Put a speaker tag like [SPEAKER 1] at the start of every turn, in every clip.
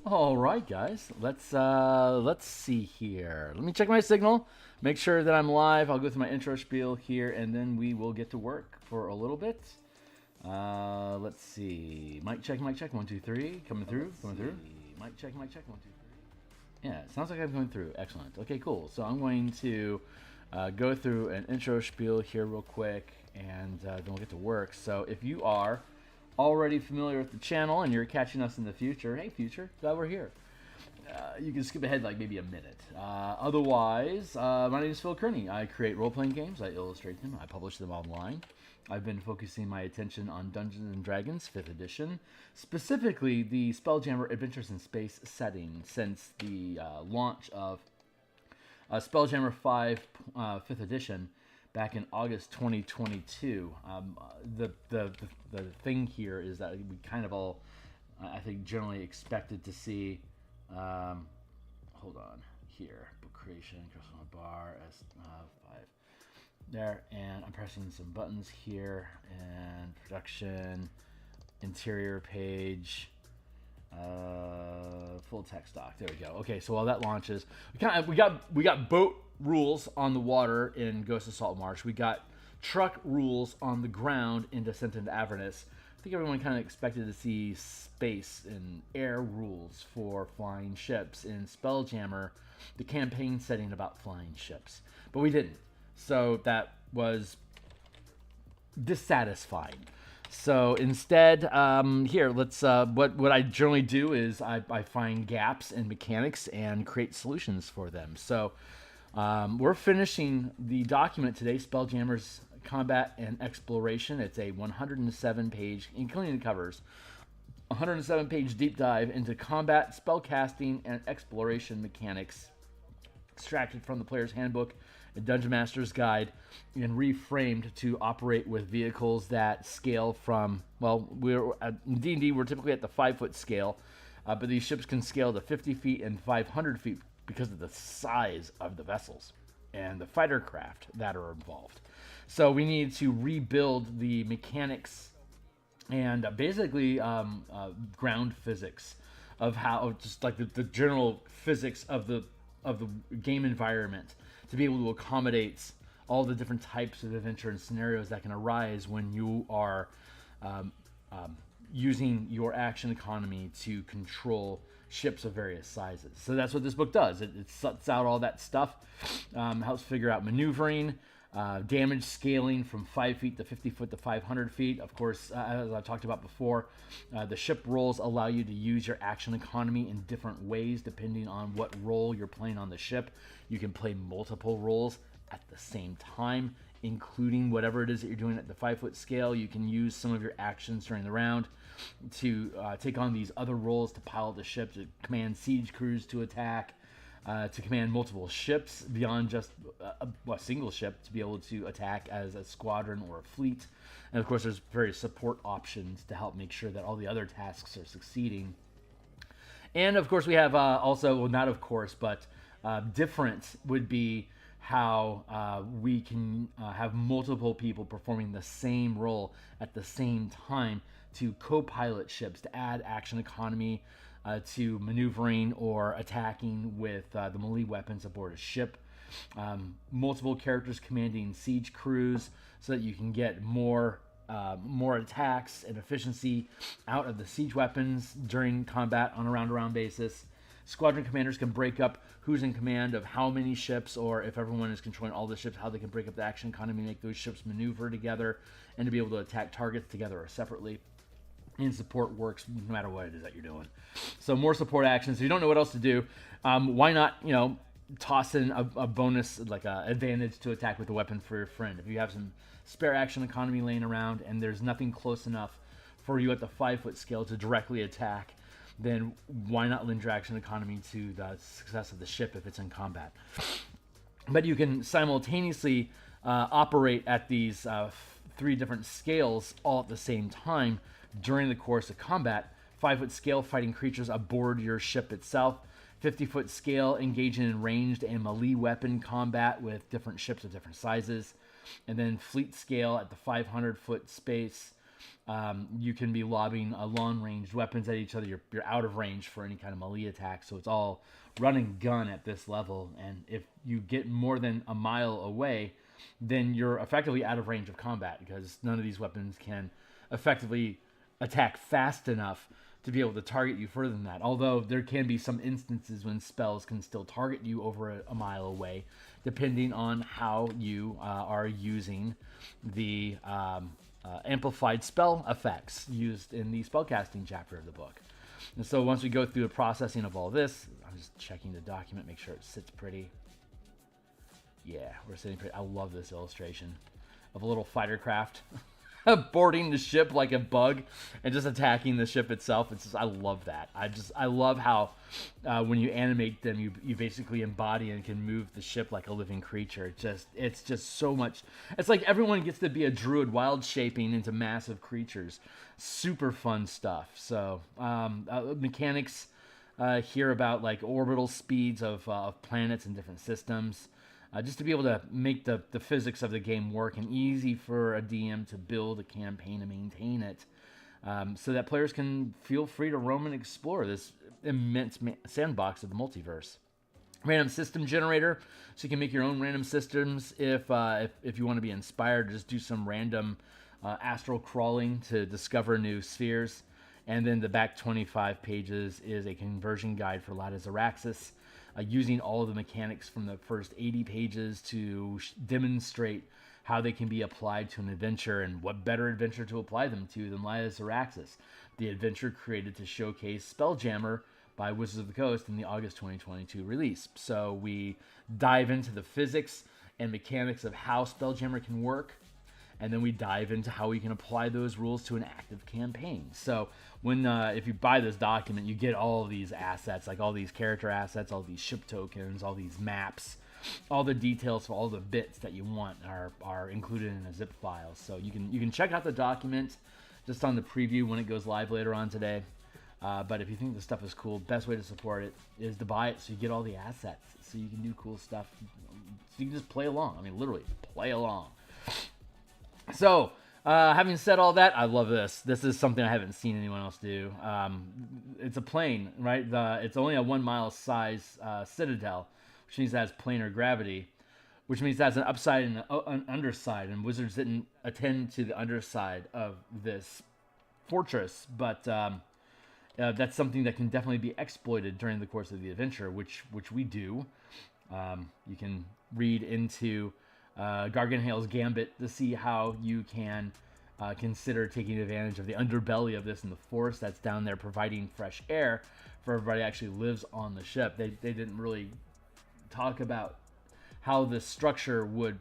[SPEAKER 1] All right, guys. Let's see here. Let me check my signal. Make sure that I'm live. I'll go through my intro spiel here, and then we will get to work for a little bit. Let's see. Mic check, mic check. 1, 2, 3. Coming through, coming through. Mic check, mic check. 1, 2, 3. Yeah, it sounds like I'm going through. Excellent. Okay, cool. So I'm going to go through an intro spiel here real quick, and then we'll get to work. So if you are already familiar with the channel and you're catching us in the future, hey future, glad we're here. You can skip ahead like maybe a minute. Otherwise, my name is Phil Kearney. I create role-playing games, I illustrate them, I publish them online. I've been focusing my attention on Dungeons & Dragons 5th edition, specifically the Spelljammer Adventures in Space setting since the launch of Spelljammer 5 5th edition back in August 2022. The thing here is that we kind of all, I think, generally expected to see. Hold on here, book creation, crystal on the bar, S5 there, and I'm pressing some buttons here, and production, interior page. Full text doc. There we go. Okay, so while that launches, we got boat rules on the water in Ghost of Saltmarsh. We got truck rules on the ground in Descent into Avernus. I think everyone kind of expected to see space and air rules for flying ships in Spelljammer, the campaign setting about flying ships, but we didn't. So that was dissatisfying. So instead, here, let's. What I generally do is I find gaps in mechanics and create solutions for them. So we're finishing the document today, Spelljammer's Combat and Exploration. It's a 107-page, including the covers, 107-page deep dive into combat, spellcasting, and exploration mechanics, extracted from the player's handbook, a Dungeon Master's Guide, and reframed to operate with vehicles that scale from, well, we're at D&D, we're typically at the 5-foot scale, but these ships can scale to 50 feet and 500 feet because of the size of the vessels and the fighter craft that are involved. So we need to rebuild the mechanics and basically ground physics of how, just like the general physics of the game environment, to be able to accommodate all the different types of adventure and scenarios that can arise when you are using your action economy to control ships of various sizes. So that's what this book does. It sets out all that stuff, helps figure out maneuvering, damage scaling from 5 feet to 50 foot to 500 feet. Of course, as I talked about before, the ship roles allow you to use your action economy in different ways depending on what role you're playing on the ship. You can play multiple roles at the same time, including whatever it is that you're doing at the 5-foot scale. You can use some of your actions during the round to take on these other roles, to pilot the ship, to command siege crews to attack, to command multiple ships beyond just a single ship, to be able to attack as a squadron or a fleet. And of course, there's various support options to help make sure that all the other tasks are succeeding. And of course, we have also, well, not of course, but different would be how we can have multiple people performing the same role at the same time to co-pilot ships, to add action economy to maneuvering or attacking with the melee weapons aboard a ship. Multiple characters commanding siege crews so that you can get more attacks and efficiency out of the siege weapons during combat on a round-to-round basis. Squadron commanders can break up who's in command of how many ships, or if everyone is controlling all the ships, how they can break up the action economy, make those ships maneuver together, and to be able to attack targets together or separately. And support works no matter what it is that you're doing. So more support actions. If you don't know what else to do, why not, toss in a bonus, like a advantage to attack with a weapon for your friend. If you have some spare action economy laying around and there's nothing close enough for you at the 5-foot scale to directly attack, then why not lend your action economy to the success of the ship if it's in combat? But you can simultaneously operate at these 3 different scales all at the same time during the course of combat. 5-foot scale, fighting creatures aboard your ship itself. 50-foot scale, engaging in ranged and melee weapon combat with different ships of different sizes. And then fleet scale at the 500-foot space, you can be lobbing long-ranged weapons at each other. You're out of range for any kind of melee attack, so it's all run and gun at this level. And if you get more than a mile away, then you're effectively out of range of combat, because none of these weapons can effectively attack fast enough to be able to target you further than that. Although there can be some instances when spells can still target you over a mile away, depending on how you are using the amplified spell effects used in the spellcasting chapter of the book. And so once we go through the processing of all this, I'm just checking the document, make sure it sits pretty. Yeah, we're sitting pretty. I love this illustration of a little fighter craft boarding the ship like a bug and just attacking the ship itself. It's just, I love that. I love how when you animate them, you basically embody and can move the ship like a living creature. It's just so much. It's like everyone gets to be a druid, wild shaping into massive creatures. Super fun stuff. So mechanics here about like orbital speeds of planets and different systems. Just to be able to make the physics of the game work and easy for a DM to build a campaign and maintain it, so that players can feel free to roam and explore this immense sandbox of the multiverse. Random system generator, so you can make your own random systems if you want to be inspired. Just do some random astral crawling to discover new spheres. And then the back 25 pages is a conversion guide for Lattice Araxis, using all of the mechanics from the first 80 pages to demonstrate how they can be applied to an adventure, and what better adventure to apply them to than Lattice Araxis, the adventure created to showcase Spelljammer by Wizards of the Coast in the August 2022 release. So we dive into the physics and mechanics of how Spelljammer can work, and then we dive into how we can apply those rules to an active campaign. So when if you buy this document, you get all of these assets, like all these character assets, all these ship tokens, all these maps, all the details for all the bits that you want are included in a zip file. So you can check out the document just on the preview when it goes live later on today. But if you think the stuff is cool, best way to support it is to buy it so you get all the assets, so you can do cool stuff. So you can just play along. I mean, literally play along. So, having said all that, I love this. This is something I haven't seen anyone else do. It's a plane, right? It's only a 1 mile size citadel, which means it has planar gravity, which means that's an upside and an underside. And Wizards didn't attend to the underside of this fortress, but that's something that can definitely be exploited during the course of the adventure, which we do. You can read into Garganhale's Gambit to see how you can consider taking advantage of the underbelly of this in the forest that's down there, providing fresh air for everybody who actually lives on the ship. They didn't really talk about how the structure would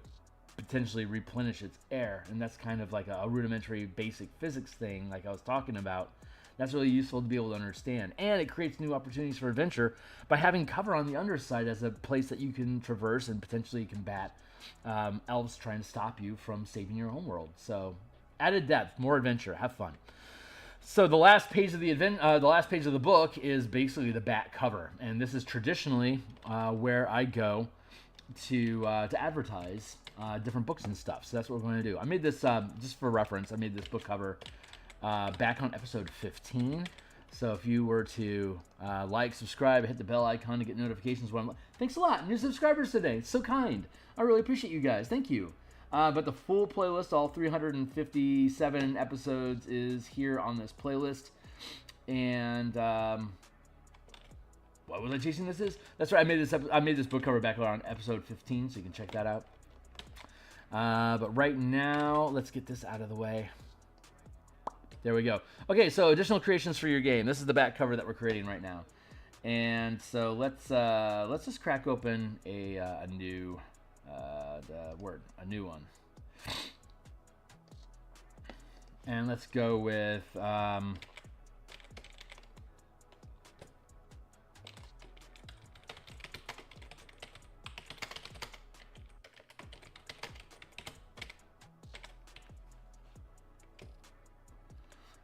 [SPEAKER 1] potentially replenish its air, and that's kind of like a rudimentary basic physics thing like I was talking about. That's really useful to be able to understand, and it creates new opportunities for adventure by having cover on the underside as a place that you can traverse and potentially combat elves trying to stop you from saving your homeworld. So, added depth, more adventure, have fun. So the last page of the book is basically the back cover, and this is traditionally where I go to advertise different books and stuff. So that's what we're going to do. I made this just for reference. I made this book cover back on episode 15. So if you were to like, subscribe, hit the bell icon to get notifications when thanks a lot, new subscribers today. It's so kind. I really appreciate you guys. Thank you. But the full playlist, all 357 episodes, is here on this playlist. And what was I chasing? This is? That's right. I made this book cover back on episode 15, so you can check that out. But right now, let's get this out of the way. There we go. Okay, so additional creations for your game. This is the back cover that we're creating right now. And so let's just crack open a new one. And let's go with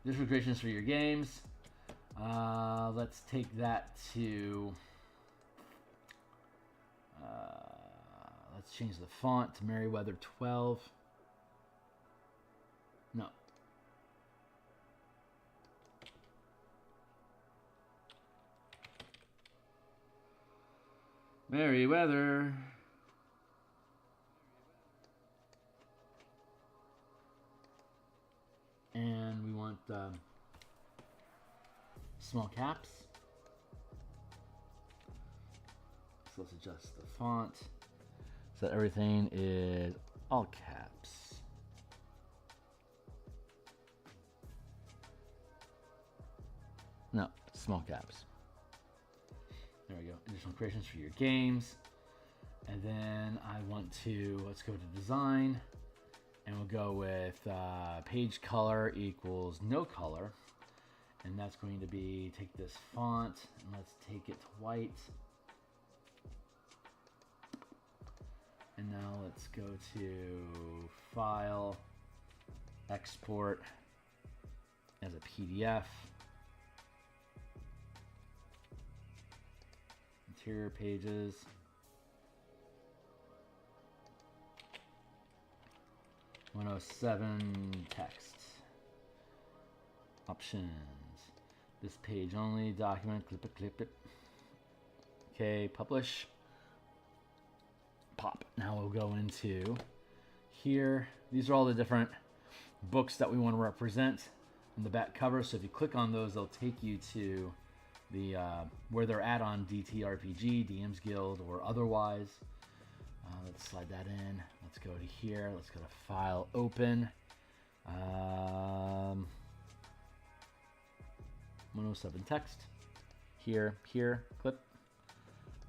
[SPEAKER 1] additional creations for your games. Let's take that to let's change the font to Merriweather 12. No. Merryweather. And we want small caps. So let's adjust the font so that everything is all caps. No, small caps. There we go. Additional creations for your games. And then I want to, let's go to design. And we'll go with page color equals no color. And that's going to be, take this font and let's take it to white. And now let's go to File, Export as a PDF. Interior pages. "107 text. Options. This page only, document, clip it. Okay, publish. Pop. Now we'll go into here. These are all the different books that we want to represent in the back cover. So if you click on those, they'll take you to the where they're at on ttrpg, DMsGuild, or otherwise. Let's slide that in. Let's go to here. Let's go to File, Open. 107 text. Here, clip.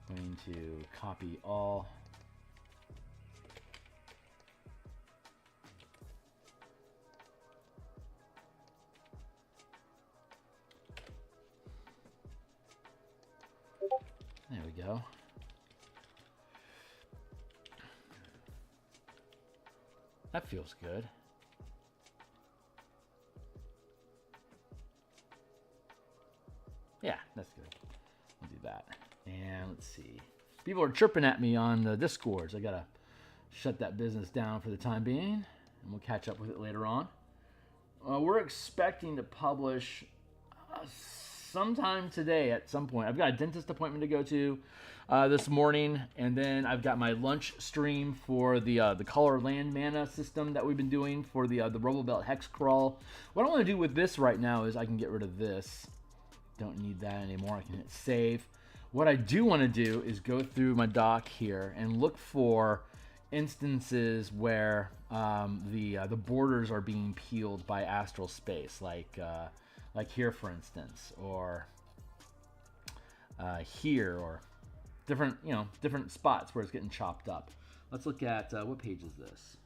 [SPEAKER 1] Going to copy all. There we go. That feels good. Yeah, that's good. We'll do that. And let's see. People are chirping at me on the Discords. I gotta shut that business down for the time being, and we'll catch up with it later on. We're expecting to publish sometime today at some point. I've got a dentist appointment to go to this morning, and then I've got my lunch stream for the Color Land Mana system that we've been doing for the Robobelt Hex Crawl. What I want to do with this right now is I can get rid of this. Don't need that anymore. I can hit save. What I do want to do is go through my doc here and look for instances where the borders are being peeled by astral space, like here, for instance, or here, or different spots where it's getting chopped up. Let's look at what page is this?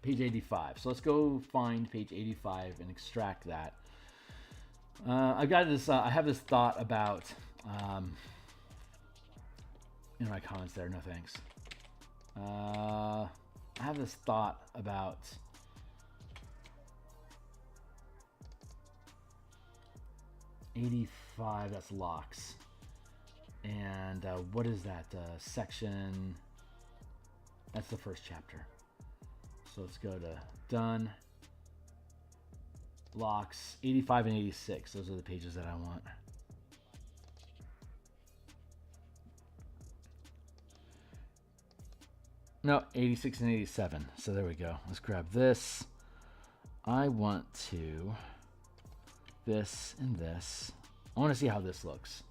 [SPEAKER 1] Page 85. So let's go find page 85 and extract that. I've got this. I have this thought about. In my comments there. No thanks. I have this thought about. '85. That's locks. And what is that section? That's the first chapter. So let's go to done. Locks 85 and 86. Those are the pages that I want. No, 86 and 87. So there we go. Let's grab this. I want to this and this. I want to see how this looks.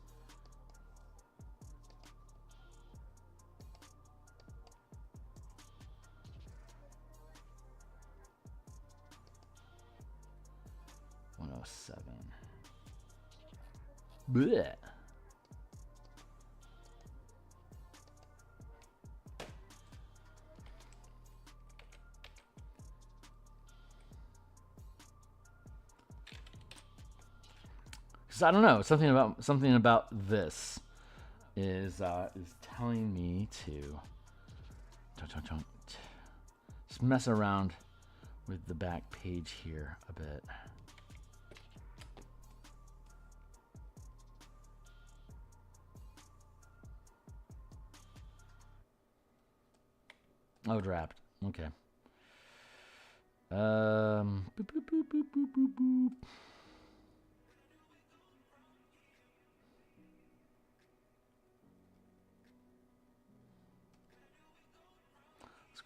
[SPEAKER 1] Blech. Because I don't know, something about this is telling me to don't just mess around with the back page here a bit. Oh, draft. Okay. Boop, boop, boop, boop, boop, boop, boop.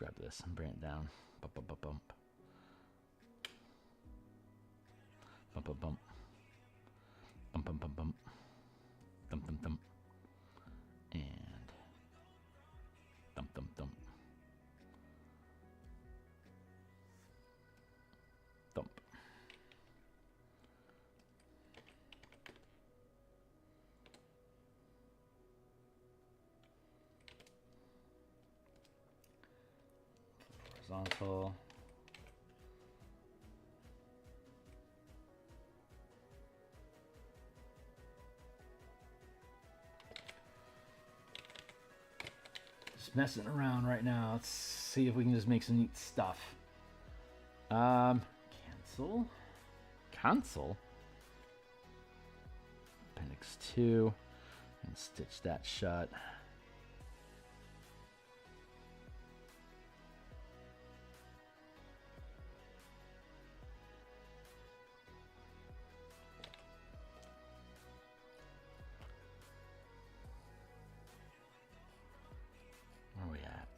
[SPEAKER 1] grab this and bring it down. Bump, bump, bump, bump. Bump, bump, bump. Bump, bump, bump, bump. Thump, thump, thump. And thump, thump, thump. Thump. Horizontal. Just messing around right now. Let's see if we can just make some neat stuff. Cancel. Cancel. Appendix 2. And stitch that shut. Where are we at?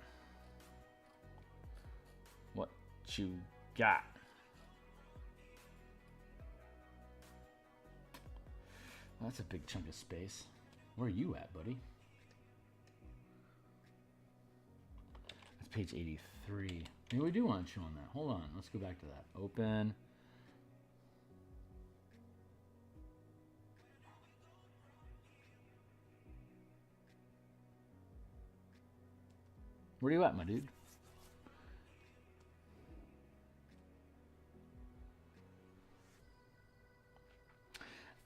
[SPEAKER 1] What you got? Well, that's a big chunk of space. Where are you at, buddy? That's page 83. Maybe we do want to chew on that. Hold on. Let's go back to that. Open. Where are you at, my dude?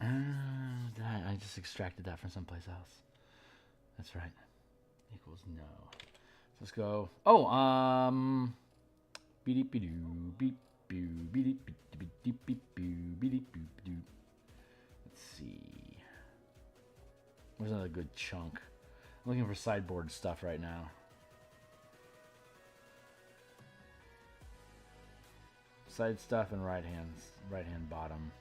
[SPEAKER 1] I just extracted that from someplace else. That's right. Equals no. So let's go. Oh, beep beep beep beep beep beep beep beep beep. Let's see. Where's another good chunk? I'm looking for sideboard stuff right now. Side stuff and right hand bottom.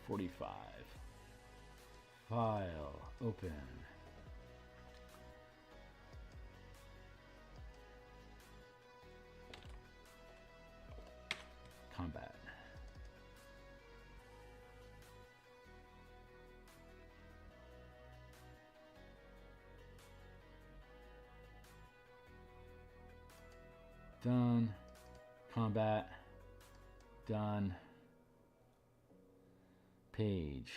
[SPEAKER 1] $45. File. Open. Combat. Done. Combat. Done. Page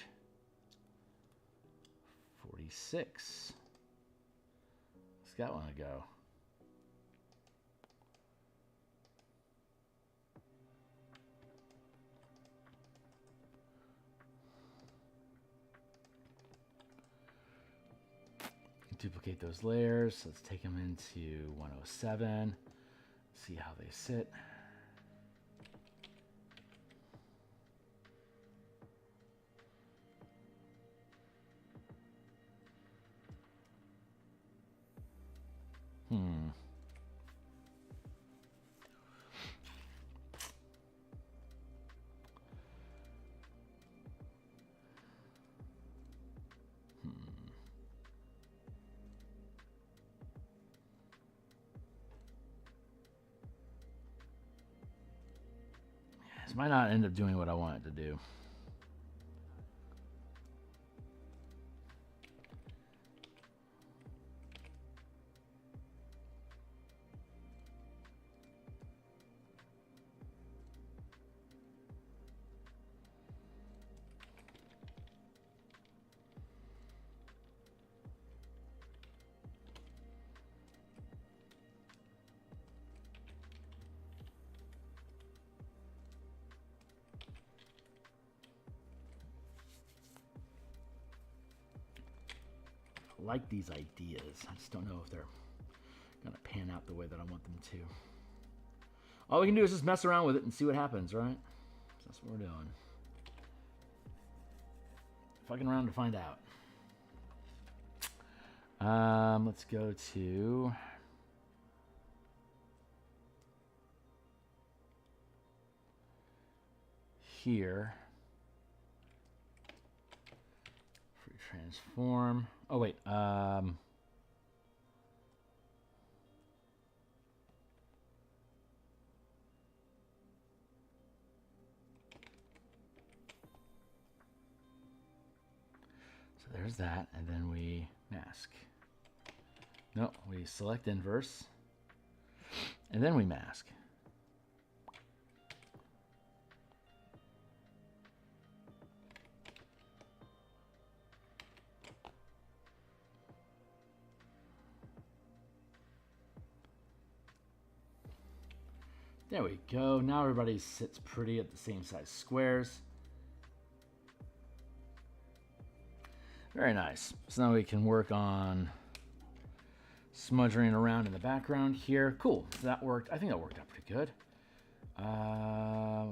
[SPEAKER 1] 46. It's got one to go. Duplicate those layers. Let's take them into 107. See how they sit. This might not end up doing what I want it to do. I like these ideas. I just don't know if they're gonna pan out the way that I want them to. All we can do is just mess around with it and see what happens, right? So that's what we're doing. Fucking around to find out. Let's go to here. Transform. Oh wait. So there's that, and then we mask. No, we select inverse, and then we mask. There we go. Now everybody sits pretty at the same size squares. Very nice. So now we can work on smudging around in the background here. Cool. So that worked. I think that worked out pretty good. We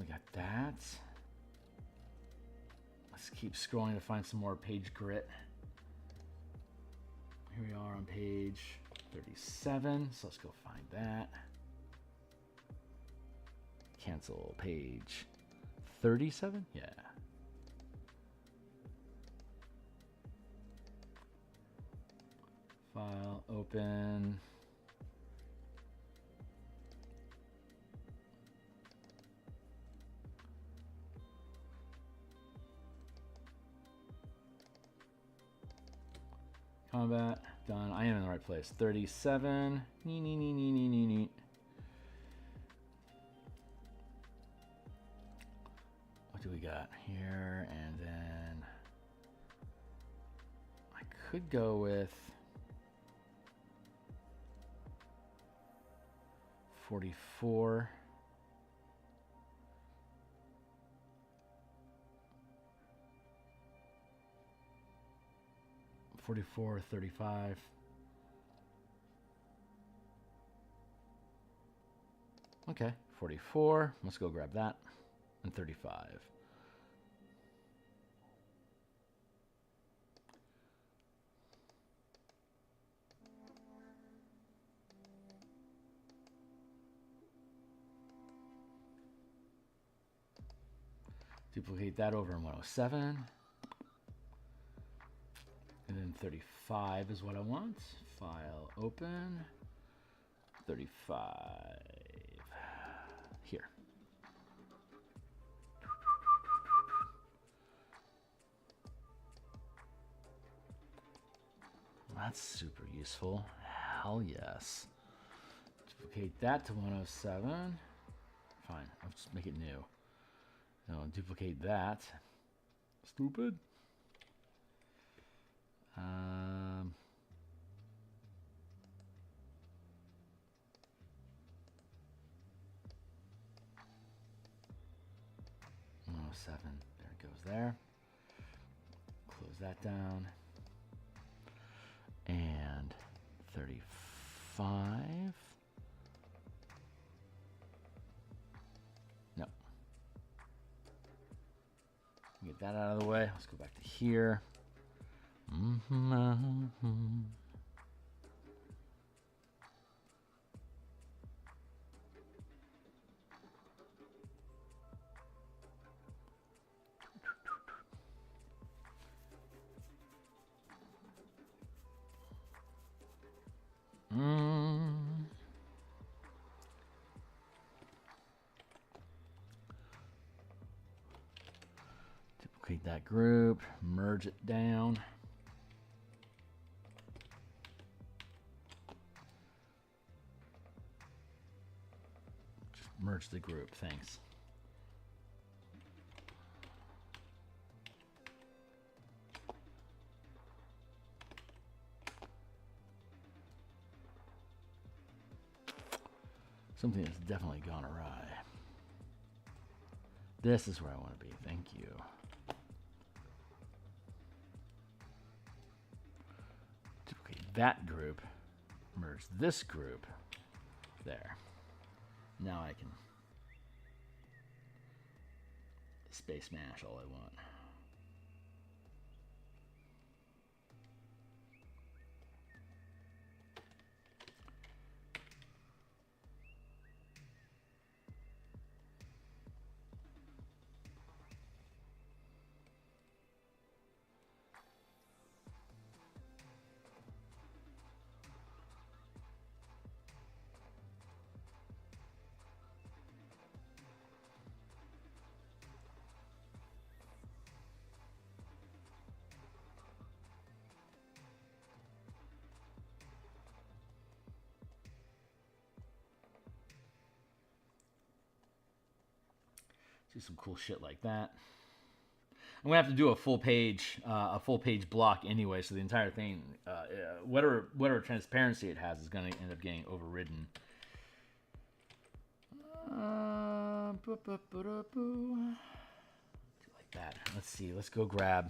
[SPEAKER 1] got that. Let's keep scrolling to find some more page grit. Here we are on page 37. So let's go find that. Cancel page 37? Yeah. File, open. Combat, done. I am in the right place. 37. Nee. What do we got here? And then I could go with 44. $44, $35. Okay, 44. Let's go grab that. And 35. Duplicate that over in 107. And then 35 is what I want. File, open. 35. Here. That's super useful. Hell yes. Duplicate that to 107. Fine, I'll just make it new. Now duplicate that. Stupid. 107. There it goes there. Close that down. And 35. No. Get that out of the way. Let's go back to here. Duplicate that group, merge it down. Just merge the group, thanks. Something has definitely gone awry. This is where I want to be. Thank you. Duplicate that group. Merge this group. There. Now I can space mash all I want. See some cool shit like that. I'm gonna have to do a full page block anyway, so the entire thing, whatever transparency it has, is gonna end up getting overridden. Like that. Let's see. Let's go grab.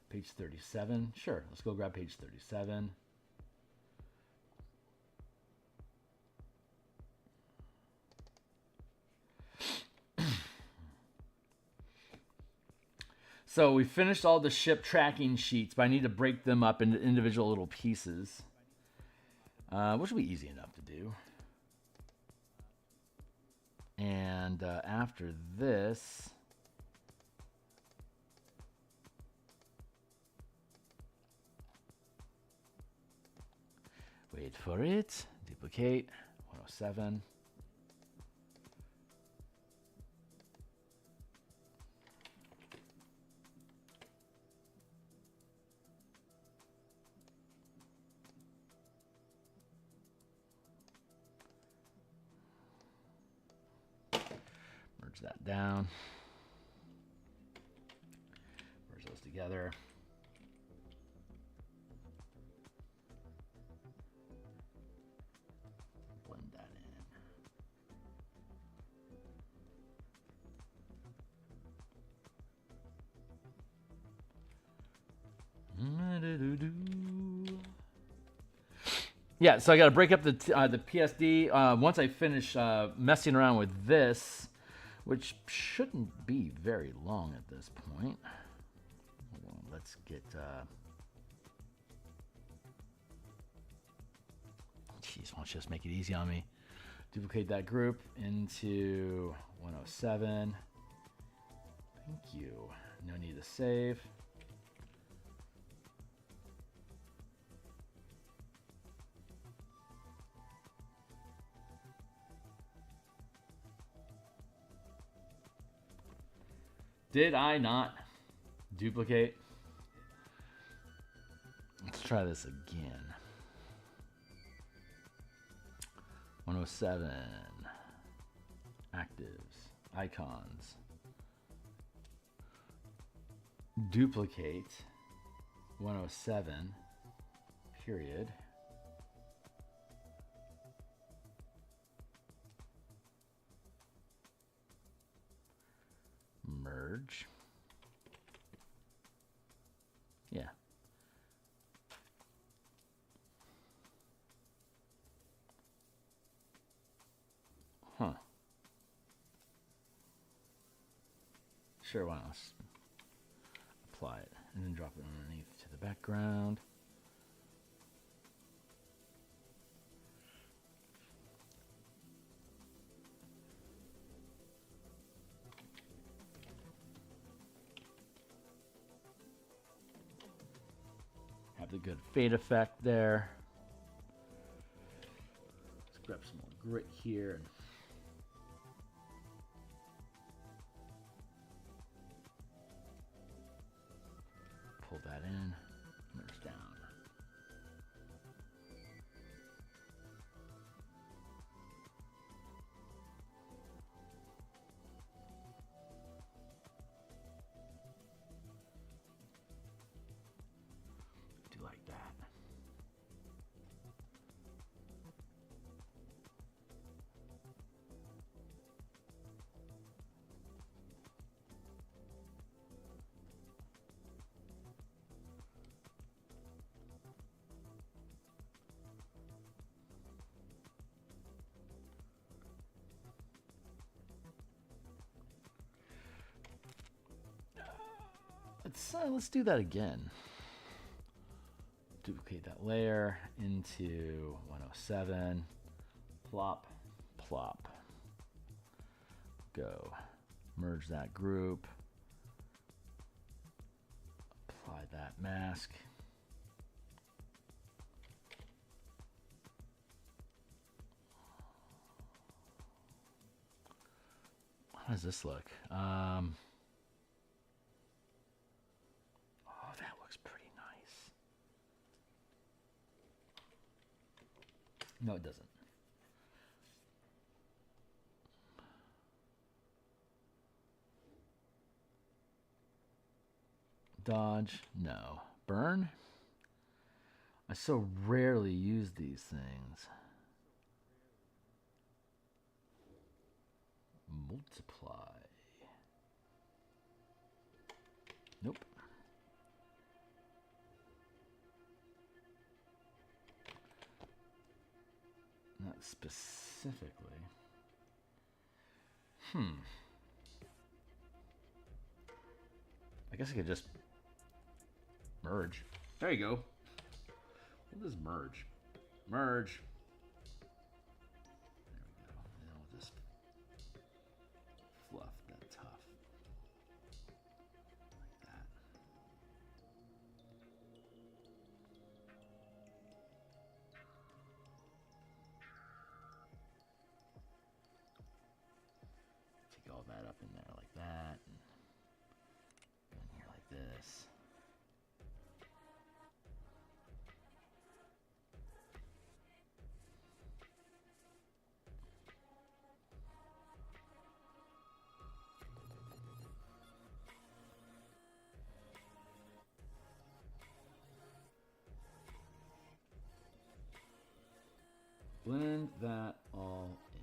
[SPEAKER 1] Page 37. Sure. Let's go grab page 37. So we finished all the ship tracking sheets, but I need to break them up into individual little pieces, which will be easy enough to do. And after this, wait for it, duplicate, 107. That down. Merge those together. Blend that in. Yeah, so I got to break up the PSD. Once I finish messing around with this, which shouldn't be very long at this point. Let's get... Jeez, why don't you just make it easy on me? Duplicate that group into 107. Thank you. No need to save. Did I not duplicate? Let's try this again. 107. Actives. Icons. Duplicate. 107. Period. Merge. Yeah. Huh. Sure, why not? Apply it and then drop it underneath to the background. The good fade effect there. Let's grab some more grit here and pull that in, merge down. Like that. Let's do that again. Duplicate that layer into 107. Plop, plop. Go. Merge that group. Apply that mask. How does this look? Oh, that looks pretty nice. No, it doesn't. Dodge, no. Burn? I so rarely use these things. Multiply. Nope. Not specifically. I guess I could just merge. There you go. What is merge? Merge. There we go. And then we'll just fluff that tough. Like that. Take all that up in there like that. And go in here like this. Blend that all in.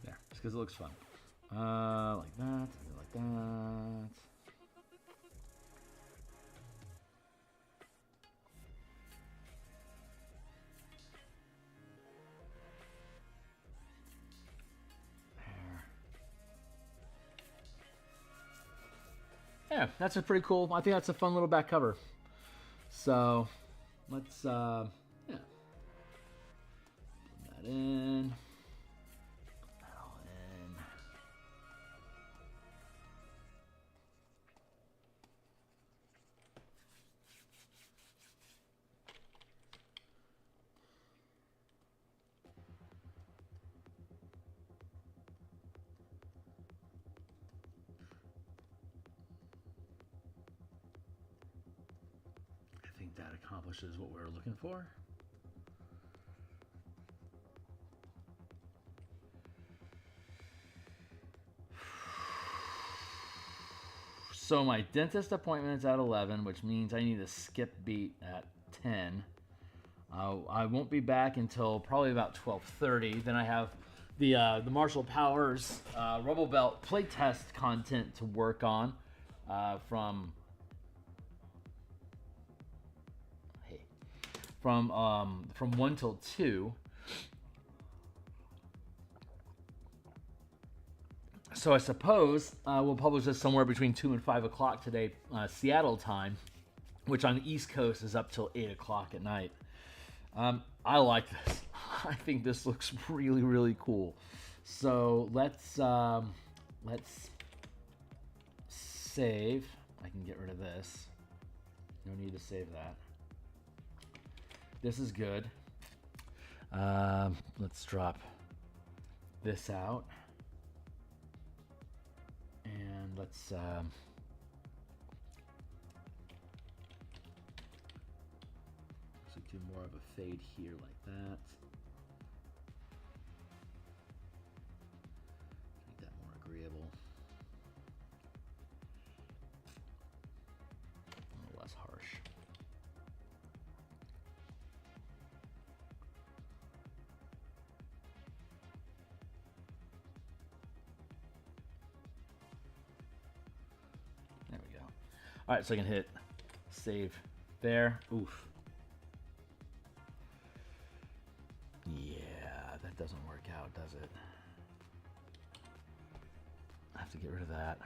[SPEAKER 1] There, just because it looks fun. Like that, like that. Yeah, that's a pretty cool. I think that's a fun little back cover. So let's yeah, put that in. Put that all in. I think that accomplishes what we're looking for. So my dentist appointment is at 11, which means I need to skip beat at 10. I won't be back until probably about 12:30. Then I have the Martial Powers Rebel Belt playtest content to work on from 1 till 2. So I suppose we'll publish this somewhere between 2 and 5 o'clock today, Seattle time, which on the East Coast is up till 8 o'clock at night. I like this. I think this looks really, really cool. So let's save. I can get rid of this. No need to save that. This is good. Let's drop this out. And let's do more of a fade here like that. Make that more agreeable. A little less harsh. There we go. All right, so I can hit save there. Oof. Yeah, that doesn't work out, does it? I have to get rid of that.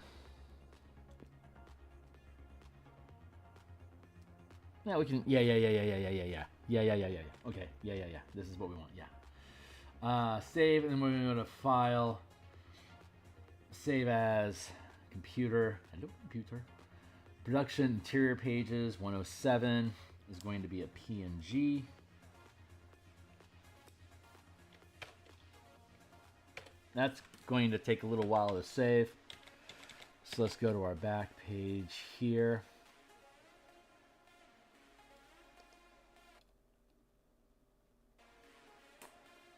[SPEAKER 1] Yeah, we can. Yeah. Okay. Yeah. This is what we want. Yeah. Save, and then we're gonna go to File. Save as computer. Hello, computer. Production interior pages 107 is going to be a PNG. That's going to take a little while to save. So let's go to our back page here.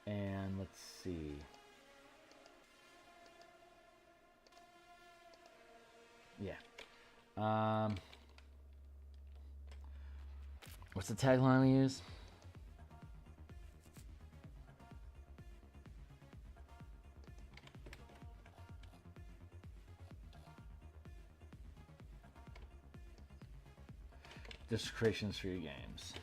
[SPEAKER 1] And let's see. Yeah. What's the tagline we use? Just creations for your games.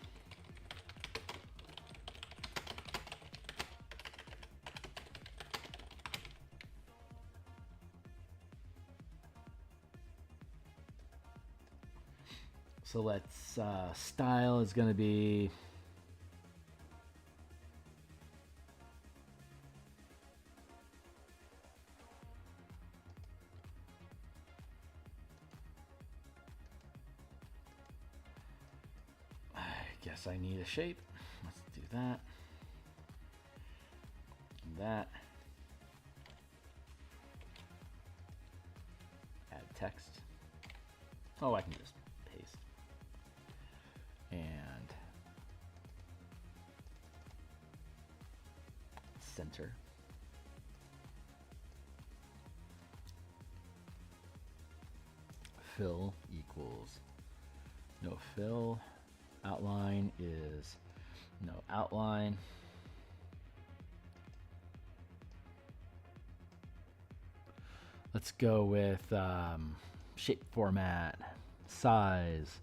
[SPEAKER 1] So let's, style is going to be I guess I need a shape. Let's do that. And that. Add text. Oh, I can just paste. And center. Fill equals no fill. Outline is no outline. Let's go with shape format, size,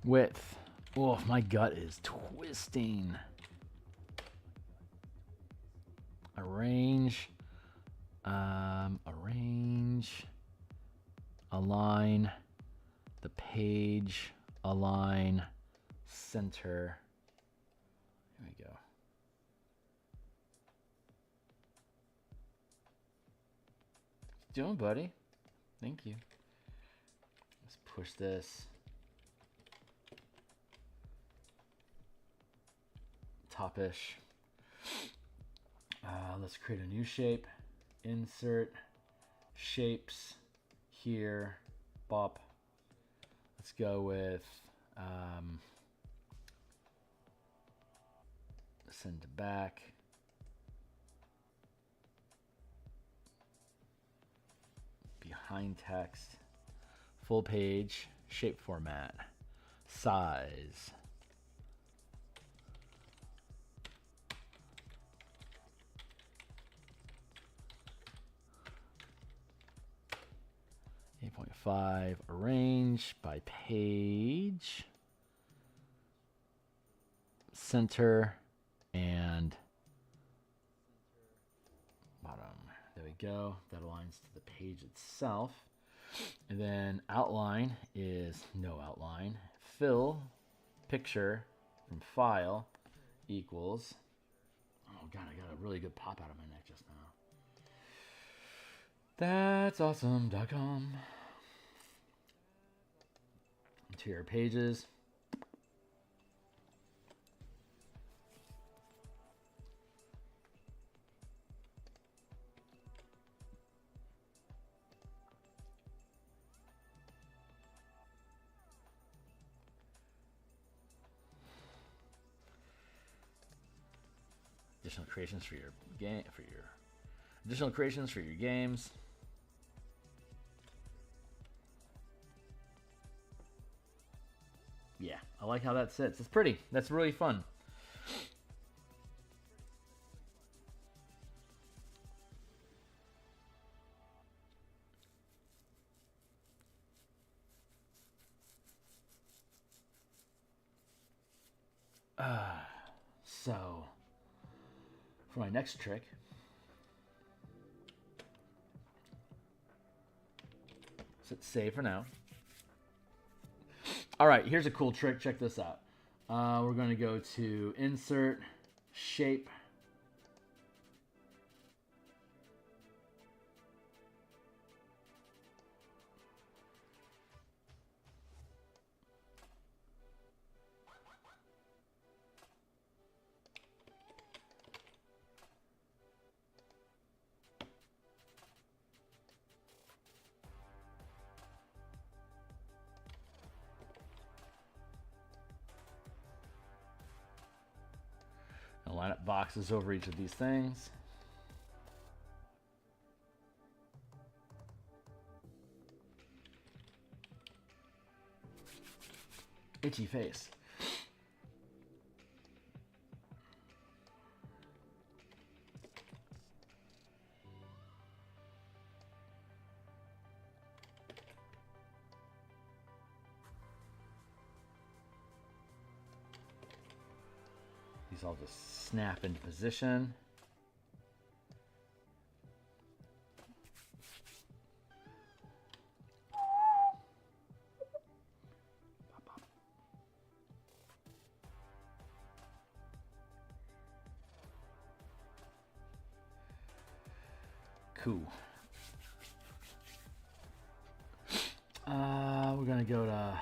[SPEAKER 1] width. Oh, my gut is twisting. Arrange, align the page, align, center. Here we go. Doing, buddy. Thank you. Let's push this. Top-ish. Let's create a new shape. Insert shapes here. Bop. Let's go with send to back. Behind text. Full page. Shape format. Size. .5, arrange by page, center, and bottom. There we go. That aligns to the page itself. And then outline is no outline. Fill picture from file equals. Oh God, I got a really good pop out of my neck just now. That's awesome.com. Interior pages. additional creations for your game, additional creations for your games. Yeah, I like how that sits. It's pretty. That's really fun. So, for my next trick, let's save for now. All right, here's a cool trick. Check this out. We're going to go to Insert, Shape. I'll line up boxes over each of these things. Itchy face. These all just snap into position. Cool. We're gonna go to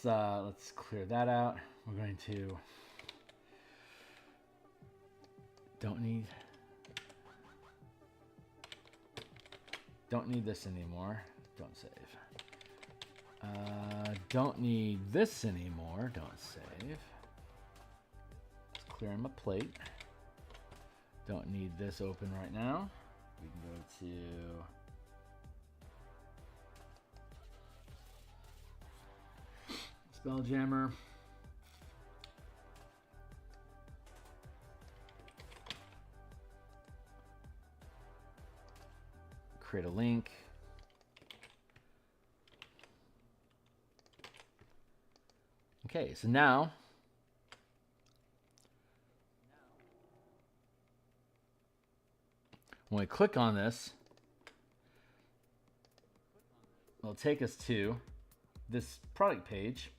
[SPEAKER 1] let's clear that out. We're going to don't need this anymore. Don't save. Don't need this anymore. Don't save. Let's clear my plate. Don't need this open right now. We can go to Spelljammer. Create a link. Okay, so now when we click on this, it'll take us to this product page.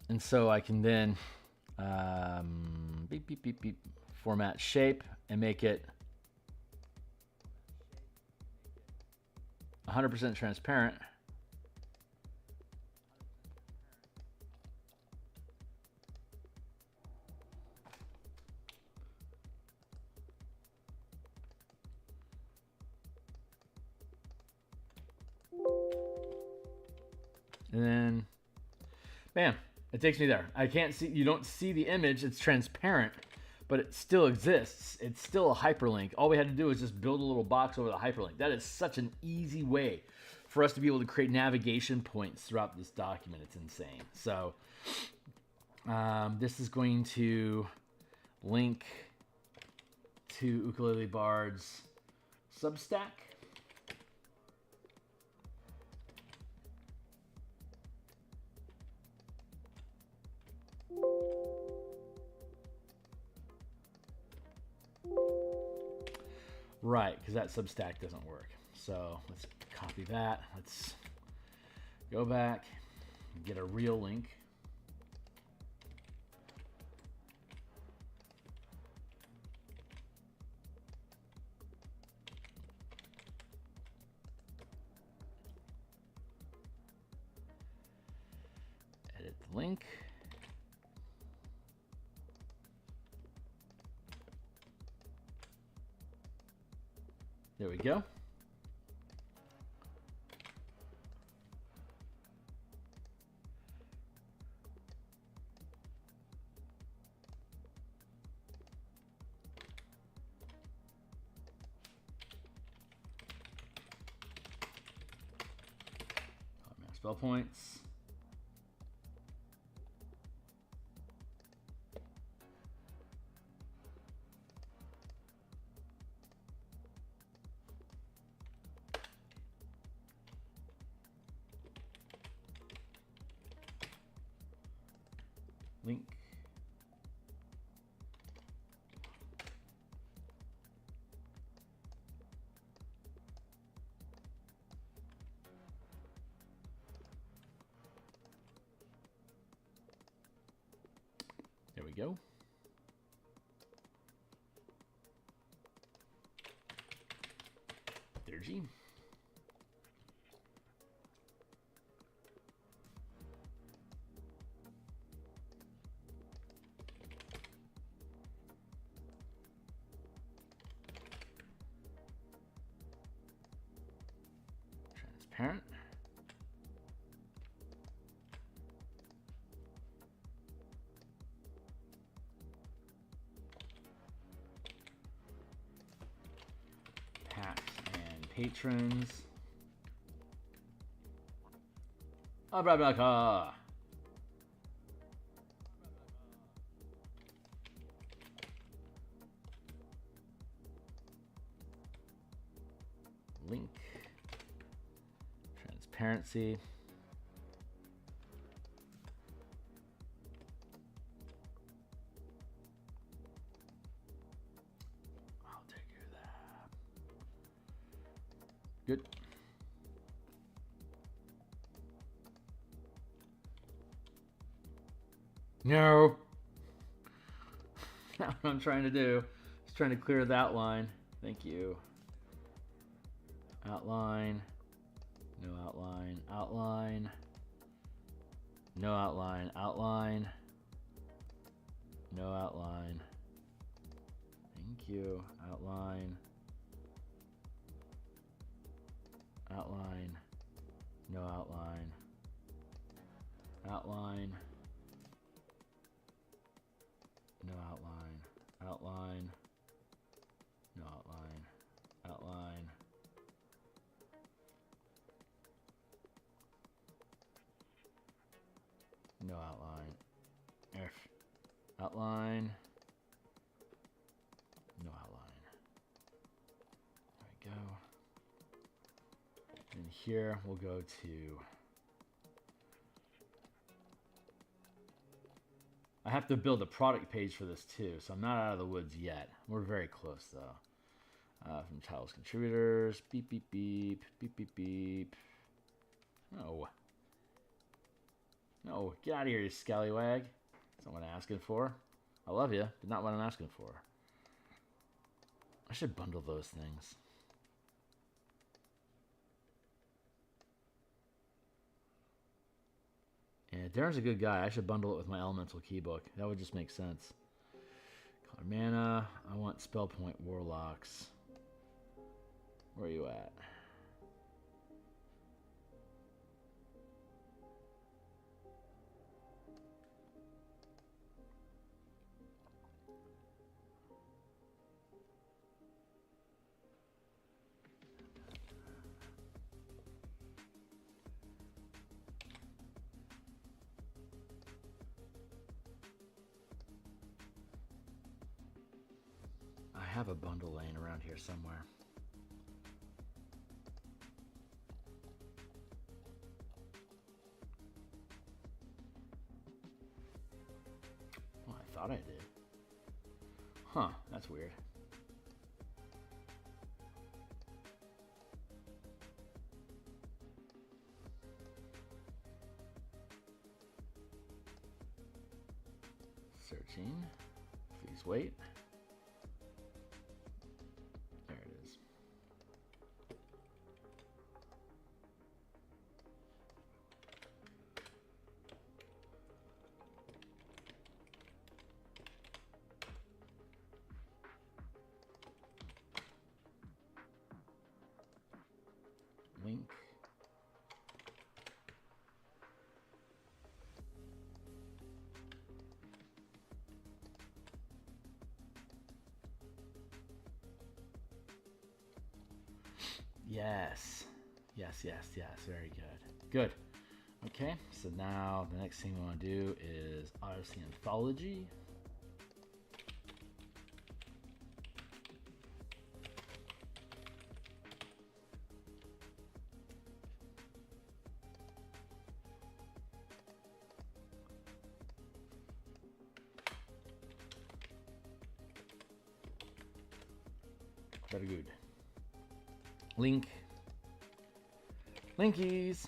[SPEAKER 1] And so I can then format shape and make it 100% transparent. And then, bam, it takes me there. I can't see, you don't see the image, it's transparent, but it still exists. It's still a hyperlink. All we had to do is just build a little box over the hyperlink. That is such an easy way for us to be able to create navigation points throughout this document. It's insane. So this is going to link to Ukulele Bard's Substack. Right, because that Substack doesn't work. So let's copy that. Let's go back, get a real link. the link. There we go. Spell points. Link. There we go. Theurgy. Transparent. Pacts and patrons. Ravnica. Link. Transparency. I'll take care of that. Good. No. That's what I'm trying to do. Just trying to clear the outline. Thank you. Outline. No outline. Outline. No outline. Outline. No outline. Thank you. Outline. Outline. No outline. Outline. No outline. Outline. No outline. Outline. No outline. F. Outline. No outline. There we go. And here we'll go to... I have to build a product page for this too, so I'm not out of the woods yet. We're very close though. From Tiles contributors, beep, beep, beep, beep, beep, beep. No. No, get out of here, you scallywag. That's not what I'm asking for. I love you, but not what I'm asking for. I should bundle those things. Yeah, Darren's a good guy. I should bundle it with my elemental keybook. That would just make sense. Color mana. I want spell point warlocks. Where are you at? I have a bundle laying around here somewhere. Well, I thought I did. Huh, that's weird. Searching. Please wait. There it is. link. Yes. Yes, yes, yes. Very good. Good. Okay, so now the next thing we want to do is Odyssey Anthology. Very good. Link. Linkies.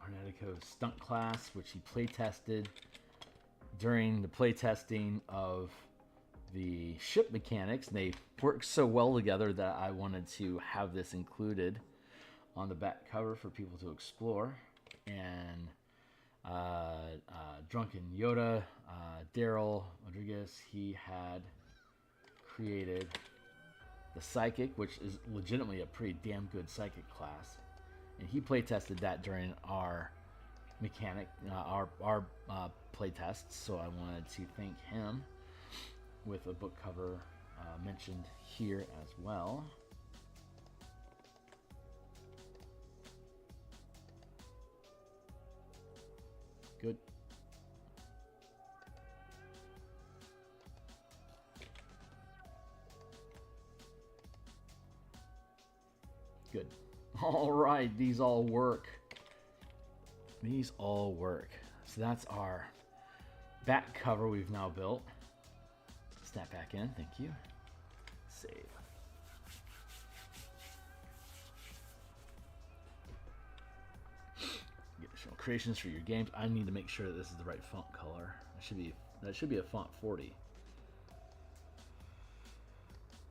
[SPEAKER 1] Arnetico's stunt class, which he playtested during the playtesting of the ship mechanics. And they work so well together that I wanted to have this included on the back cover for people to explore. And Drunken Yoda, Daryl Rodriguez, he had created the Psychic, which is legitimately a pretty damn good Psychic class. And he playtested that during our mechanic, our playtests. So I wanted to thank him with a book cover mentioned here as well. Good. Good. All right, these all work. These all work. So that's our back cover we've now built. Snap back in, thank you. Save. Additional creations for your games. I need to make sure that this is the right font color. That should be a font 40.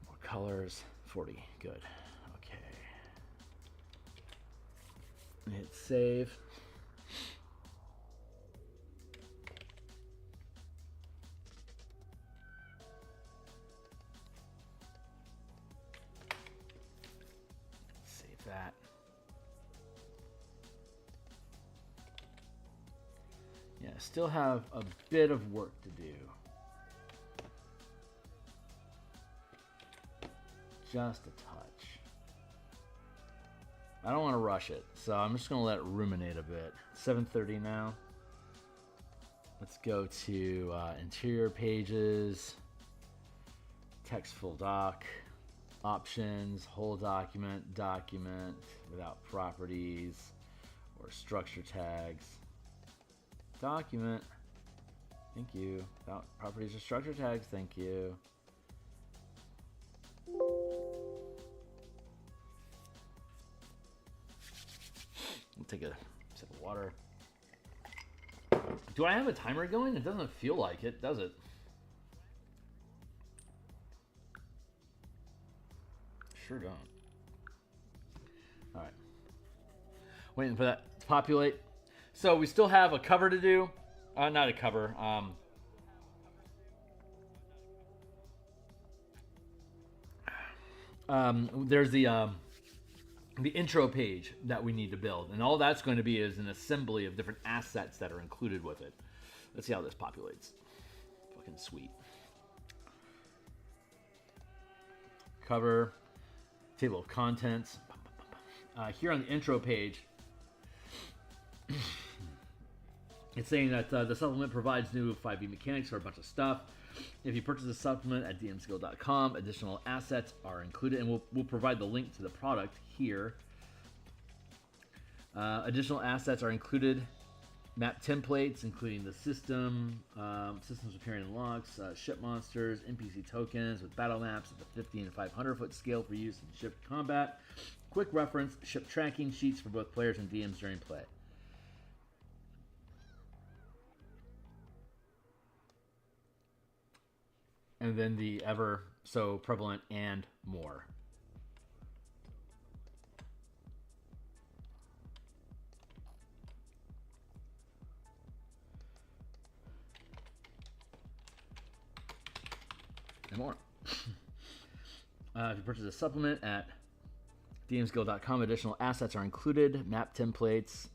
[SPEAKER 1] More colors, 40. Good. Okay. Hit save. Save that. Yeah, still have a bit of work to do. Just a touch. I don't want to rush it, so I'm just going to let it ruminate a bit. 7:30 now. Let's go to interior pages, text full doc, options, whole document, document without properties or structure tags. Document. Thank you. Without properties or structure tags. Thank you. I'll take a sip of water. Do I have a timer going? It doesn't feel like it, does it? Sure don't. All right. Waiting for that to populate. So we still have a cover to do. Not a cover. There's the intro page that we need to build. And all that's going to be is an assembly of different assets that are included with it. Let's see how this populates. Fucking sweet. Cover. Table of contents. Here on the intro page, it's saying that the supplement provides new 5e mechanics for a bunch of stuff. If you purchase a supplement at DMsGuild.com, additional assets are included, and we'll provide the link to the product here. Additional assets are included. Map templates, including the system, systems appearing in locks, ship monsters, NPC tokens with battle maps at the 50 and 500 foot scale for use in ship combat. Quick reference, ship tracking sheets for both players and DMs during play. And then the ever so prevalent and more. and more. If you purchase a supplement at DMsGuild.com, additional assets are included, map templates,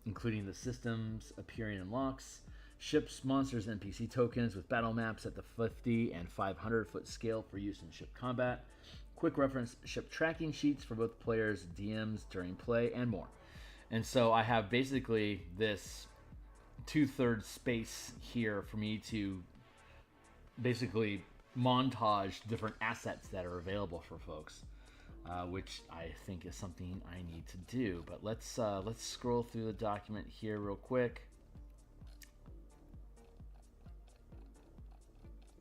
[SPEAKER 1] including the systems appearing in locks, ships, monsters, NPC tokens with battle maps at the 50 and 500 foot scale for use in ship combat, quick reference ship tracking sheets for both players, DMs during play, and more. And so I have basically this 2/3 space here for me to basically montage different assets that are available for folks, which I think is something I need to do. But let's scroll through the document here real quick.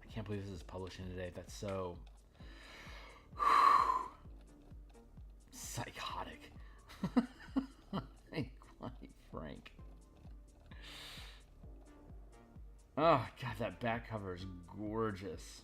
[SPEAKER 1] I can't believe this is publishing today. That's so psychotic. Quite frank. Oh god, that back cover is gorgeous.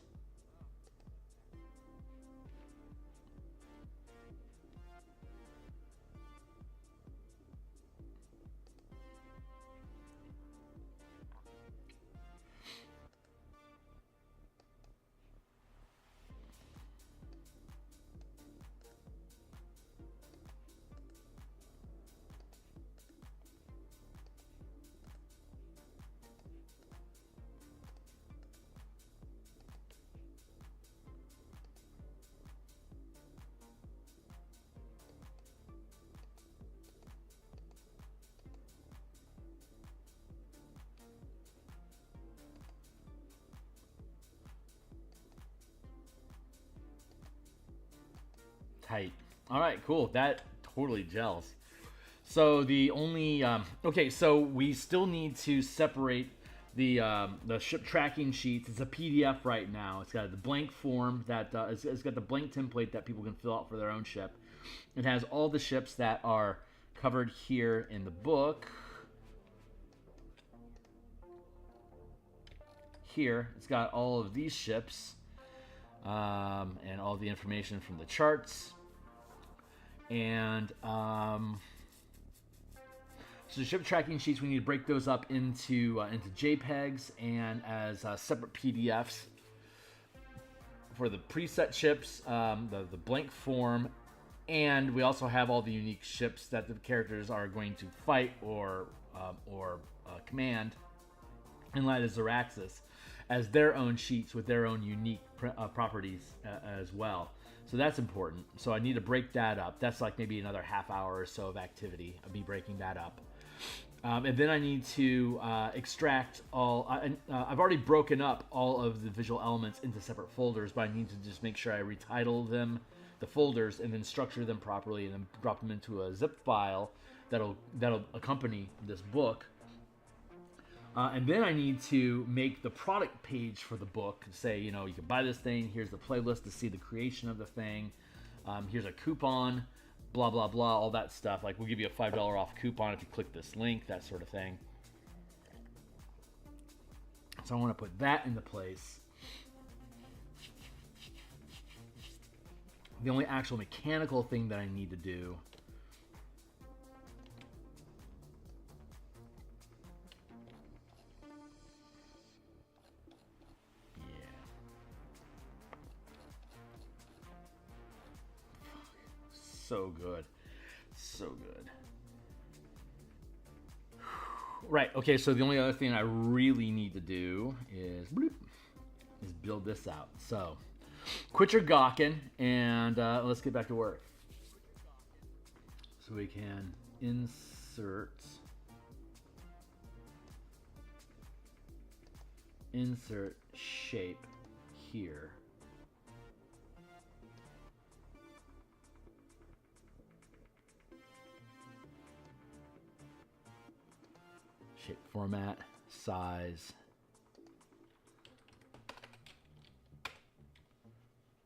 [SPEAKER 1] Tight. All right, cool. That totally gels. So the only okay, so we still need to separate the ship tracking sheets. It's a PDF right now. It's got the blank form that it's got the blank template that people can fill out for their own ship. It has all the ships that are covered here in the book. Here, it's got all of these ships and all the information from the charts. And so the ship tracking sheets, we need to break those up into JPEGs and as separate PDFs. For the preset ships, the blank form, and we also have all the unique ships that the characters are going to fight or command in Light of Xeraxis as their own sheets with their own unique properties as well. So that's important. So I need to break that up. That's like maybe another half hour or so of activity of me breaking that up. And then I need to extract all... I've already broken up all of the visual elements into separate folders, but I need to just make sure I retitle them, the folders, and then structure them properly and then drop them into a zip file that'll accompany this book. And then I need to make the product page for the book. Say, you know, you can buy this thing. Here's the playlist to see the creation of the thing. Here's a coupon, blah, blah, blah, all that stuff. Like, we'll give you a $5 off coupon if you click this link, that sort of thing. So I want to put that into place. The only actual mechanical thing that I need to do so good. So good. Right, okay, so the only other thing I really need to do is build this out. So, quit your gawking, and let's get back to work. So we can insert shape here. Shape format, size,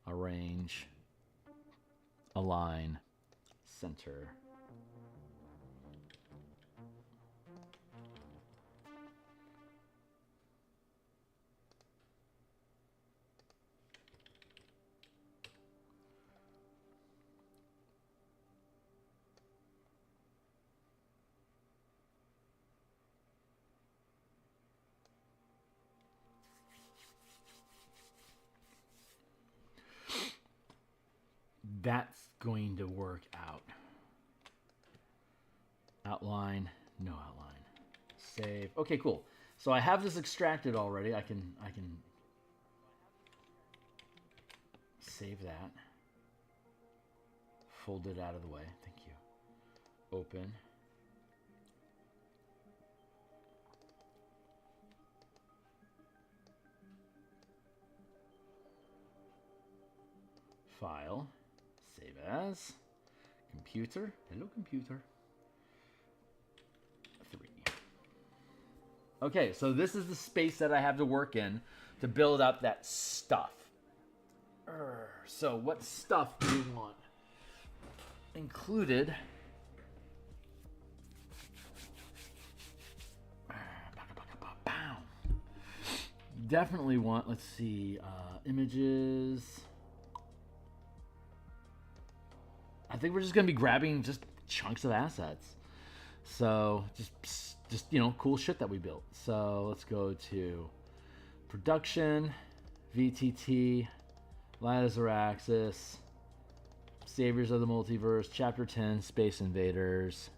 [SPEAKER 1] arrange, align, center. that's going to work out. Outline, no outline. Save. Okay, cool. So I have this extracted already. I can save that. Fold it out of the way. Thank you. Open. File. Save as. Computer. Hello, computer. 3. Okay, so this is the space that I have to work in to build up that stuff. So what stuff do we want? Included. Definitely want, let's see, images. I think we're just going to be grabbing just chunks of assets. So just you know, cool shit that we built. So let's go to production, VTT, Light as Araxis, Saviors of the Multiverse, Chapter 10, Space Invaders.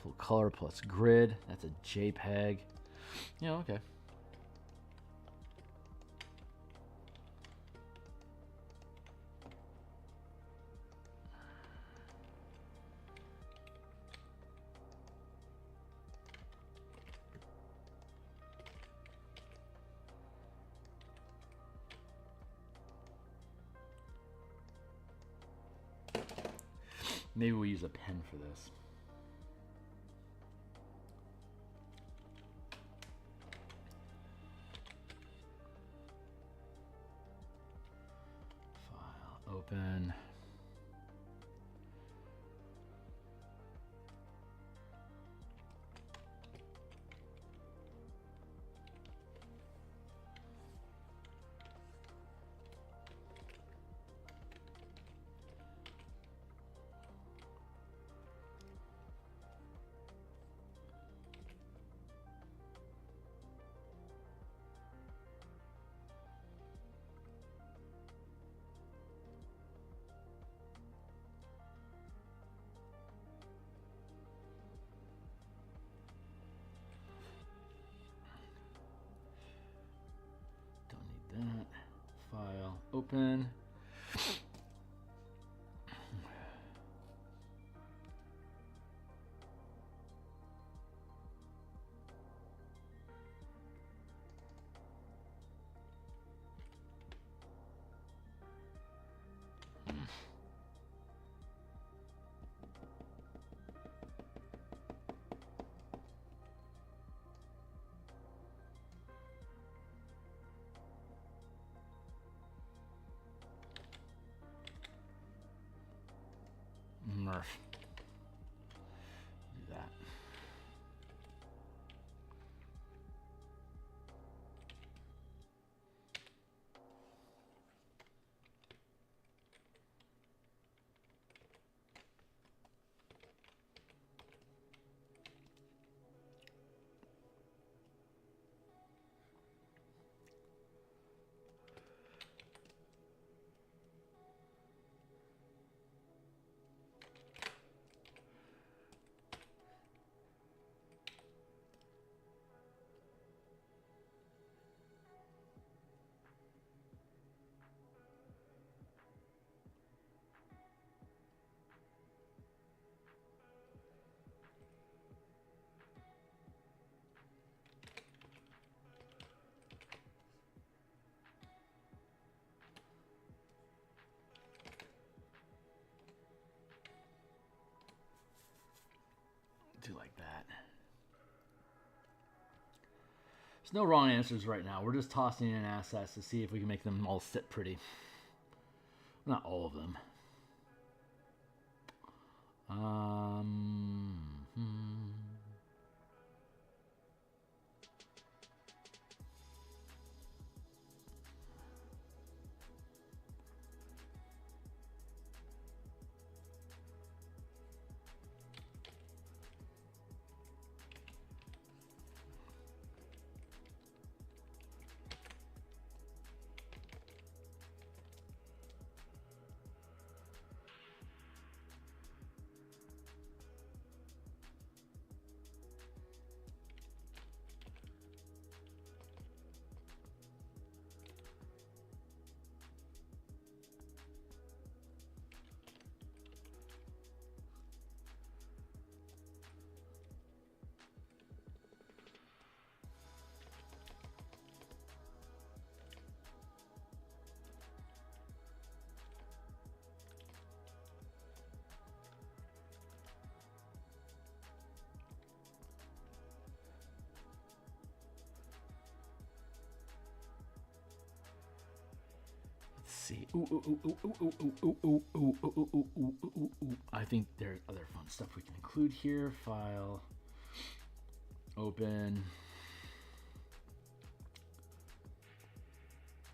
[SPEAKER 1] Full color plus grid. That's a JPEG. Yeah, okay. Maybe we'll use a pen for this. File, open. That file, open. Murph. Do that. Do like that. There's no wrong answers right now. We're just tossing in assets to see if we can make them all sit pretty. Not all of them. see. Ooh. I think there's other fun stuff we can include here. File. Open.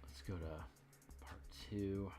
[SPEAKER 1] Let's go to part 2.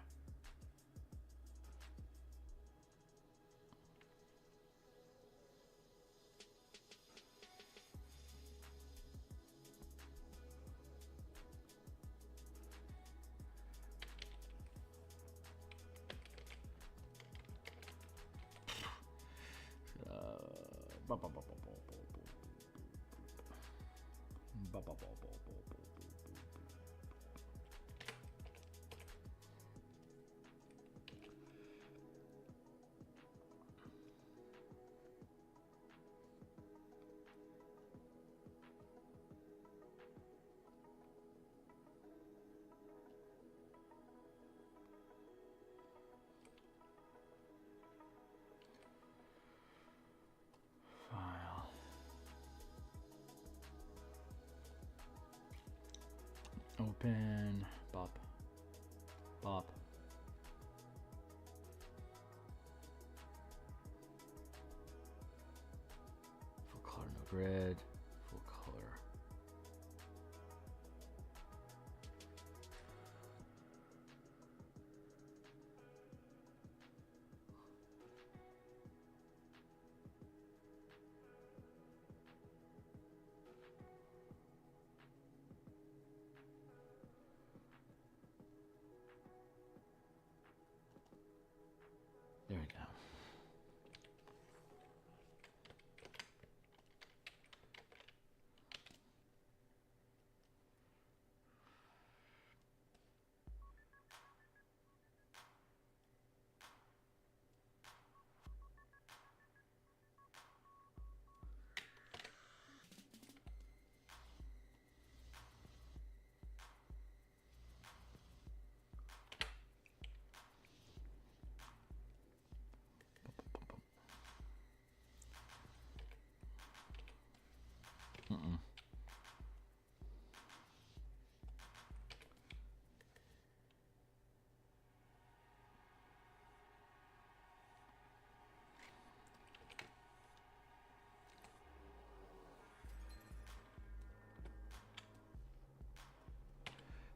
[SPEAKER 1] Open, bop, bop. Full color, no grid, full color. There we go.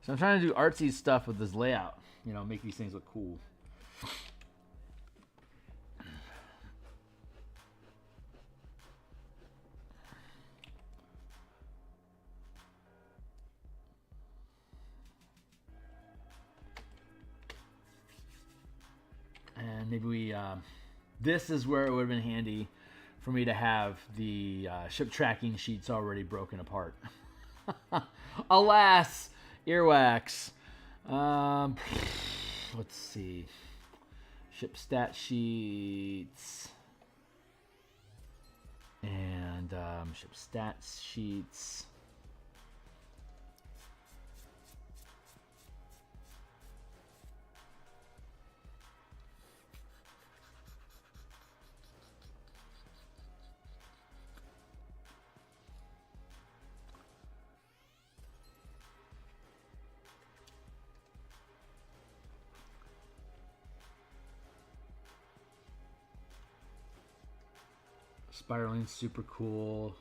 [SPEAKER 1] So I'm trying to do artsy stuff with this layout, you know, make these things look cool. And maybe we, this is where it would have been handy for me to have the ship tracking sheets already broken apart. Alas, earwax. Let's see. Ship stat sheets. And ship stats sheets. Spiraling's super cool.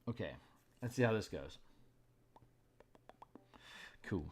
[SPEAKER 1] Okay, let's see how this goes. Cool.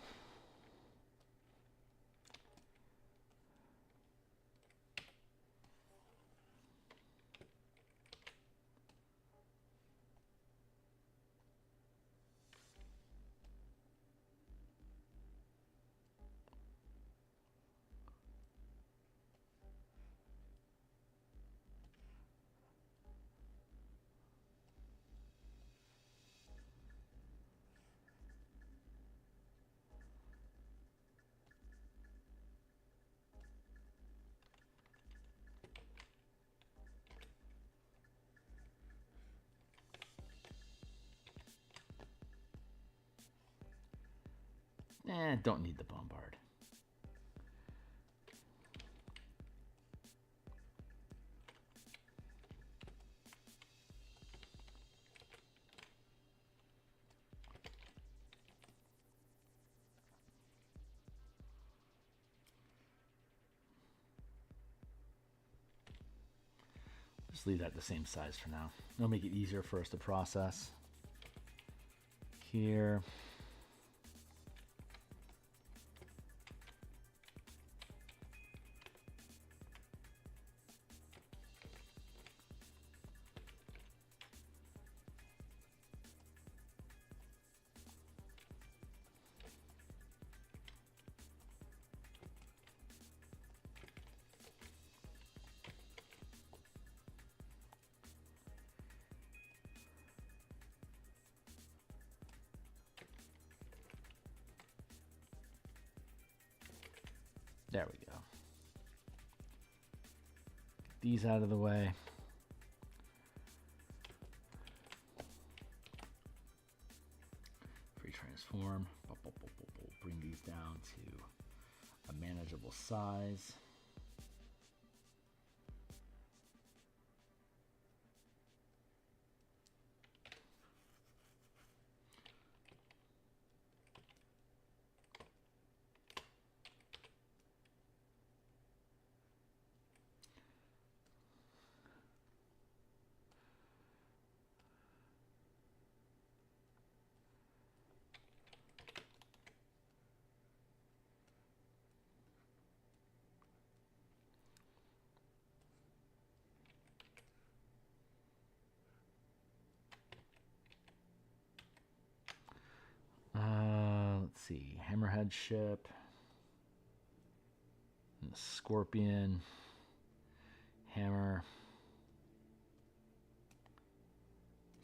[SPEAKER 1] Don't need the bombard. Just leave that the same size for now. It'll make it easier for us to process. Here. There we go. Get these out of the way. Free transform. Bring these down to a manageable size. Let's see, Hammerhead ship, and the Scorpion, Hammer,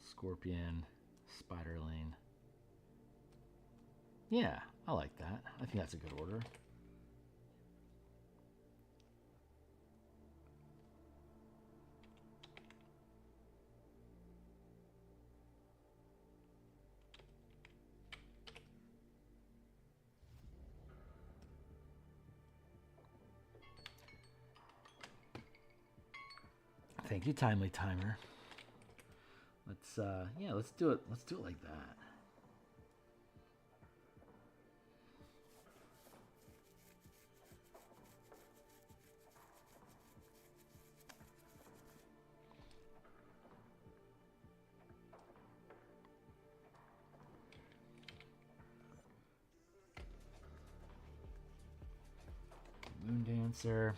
[SPEAKER 1] Scorpion, Spiderling. Yeah, I like that. I think that's a good order. Thank you, Timely Timer. Let's yeah, let's do it. Let's do it like that. Moon Dancer.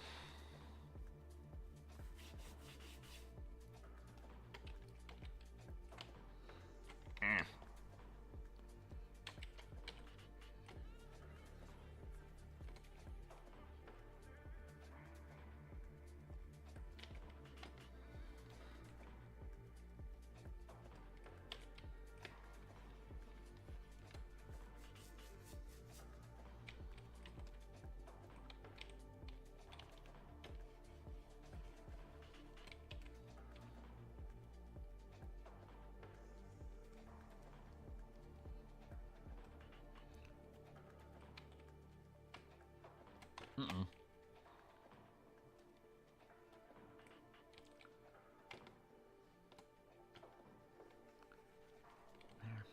[SPEAKER 1] Mm-mm. There.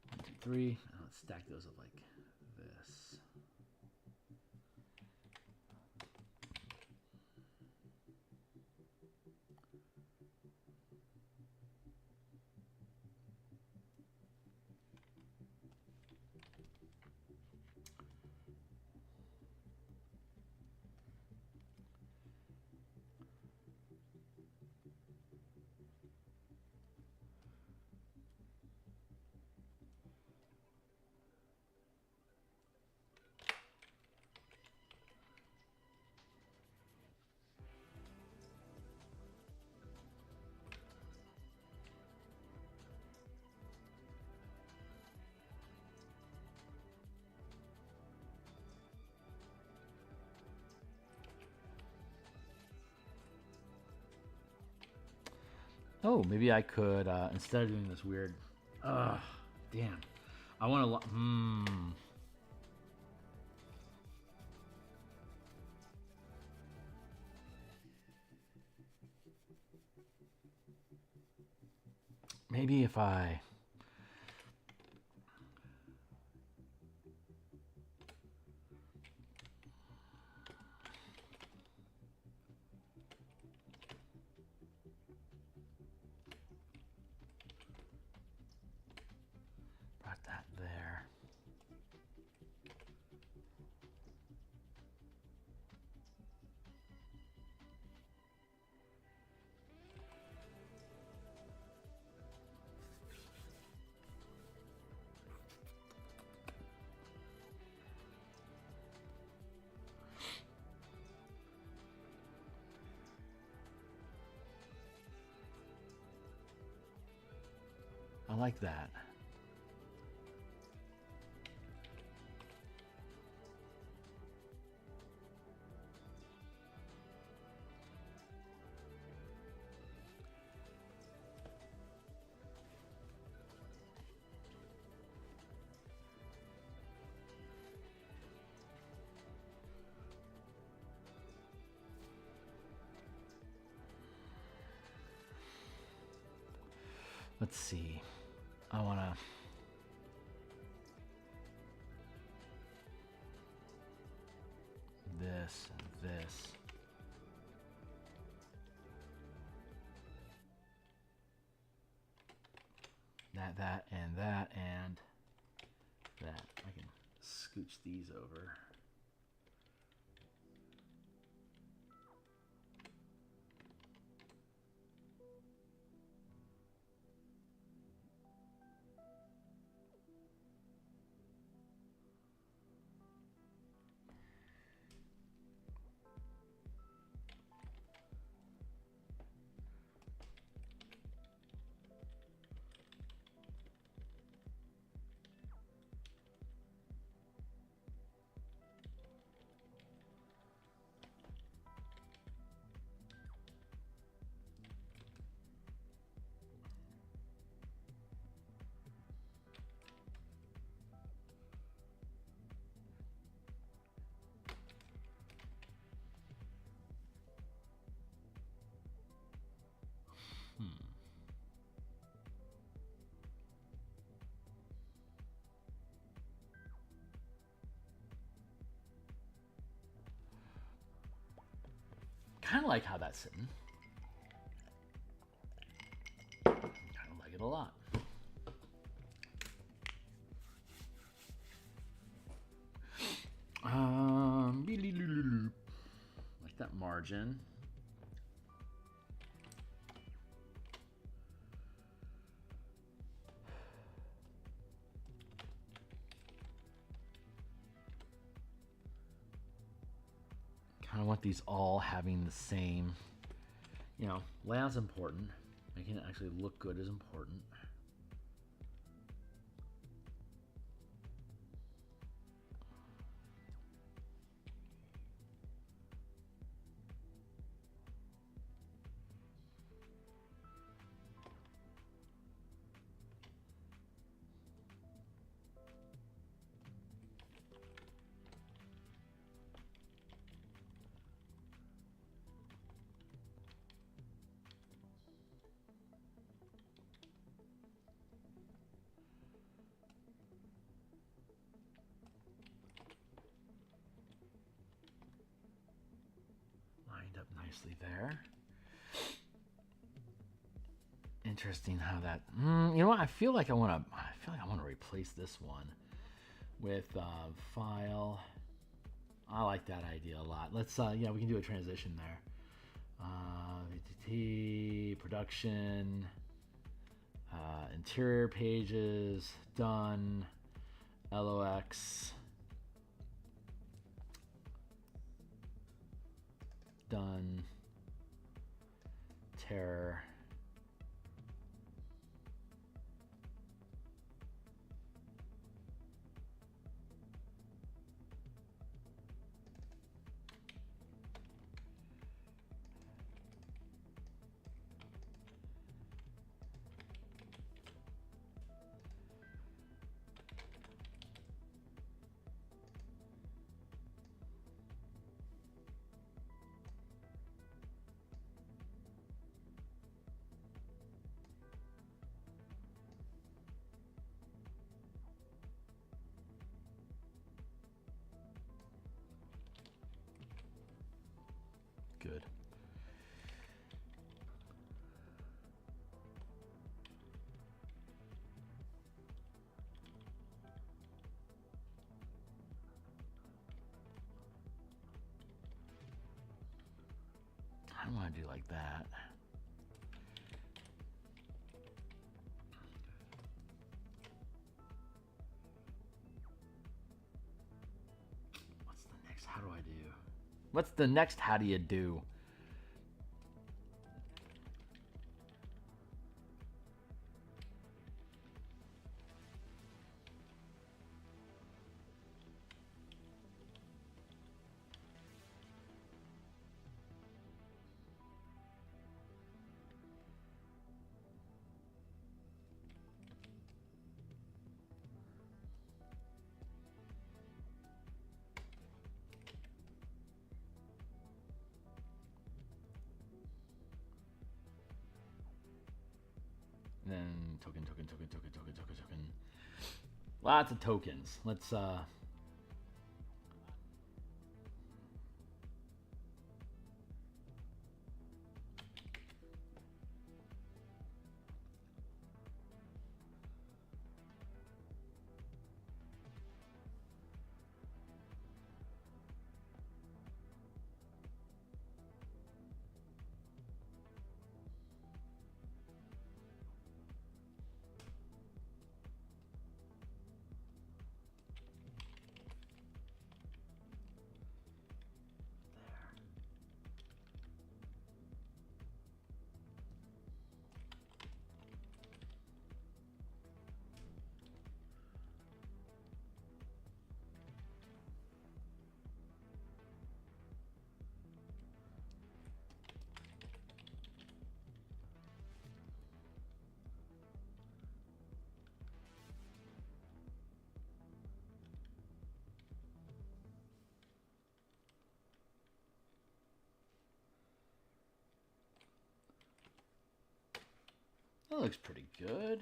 [SPEAKER 1] One, two, three. Now let's stack those up like this. Oh, maybe I could, instead of doing this weird... Ugh, damn. I want to... Maybe if I... Brought that there. I like that. Let's see. I want to... This and this. That, and that, and that. I can scooch these over. Kind of like how that's sitting. Kind of like it a lot. Like that margin. Kind of want these all having the same, you know, layout's important. Making it actually look good is important. Up nicely there. Interesting how that. You know what? I feel like I want to replace this one with file. I like that idea a lot. Let's yeah, we can do a transition there. VTT production, interior pages done. LOX. Done. Terror. I want to do like that. What's the next? How do I do? What's the next? How do you do? Then token. Lots of tokens. Let's that looks pretty good.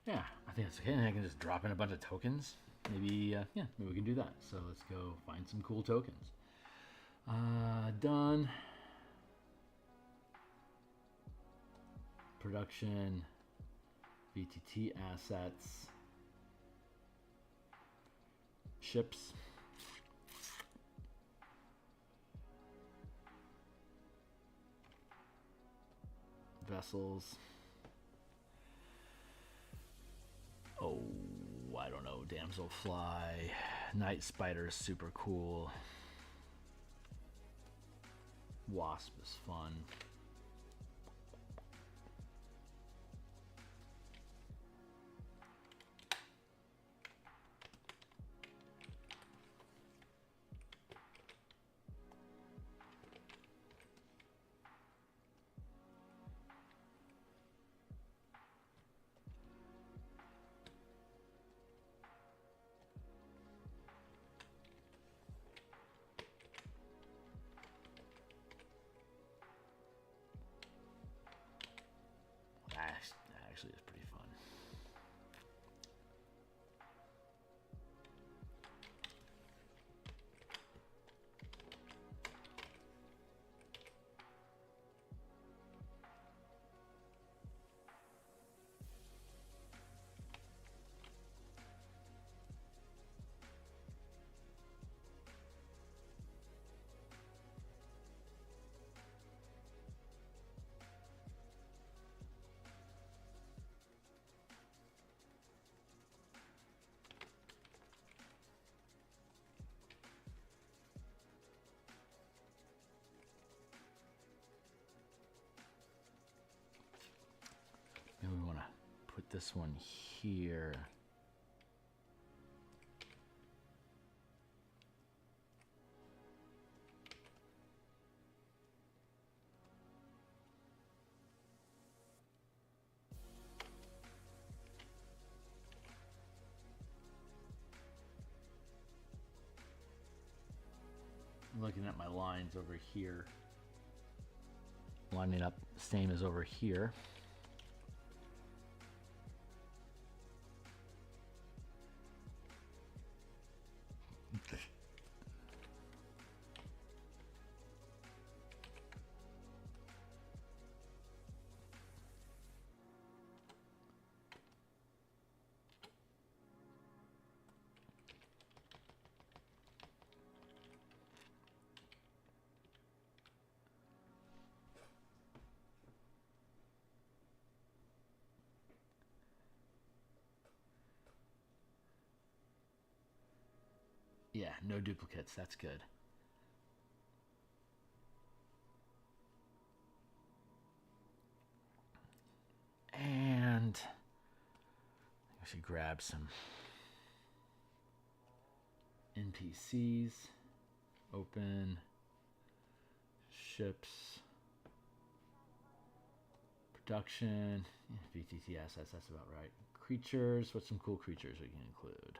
[SPEAKER 1] Yeah, I think that's okay. I can just drop in a bunch of tokens. Maybe, yeah, maybe we can do that. So let's go find some cool tokens. Done. Production. VTT assets. Ships. Vessels. Oh, I don't know. Damselfly. Night Spider is super cool. Wasp is fun. Actually, it's pretty fun. Maybe we want to put this one here. I'm looking at my lines over here. lining up same as over here. Yeah, no duplicates. That's good. And I should grab some NPCs. Open ships. Production. VTT assets. That's about right. Creatures. What's some cool creatures we can include?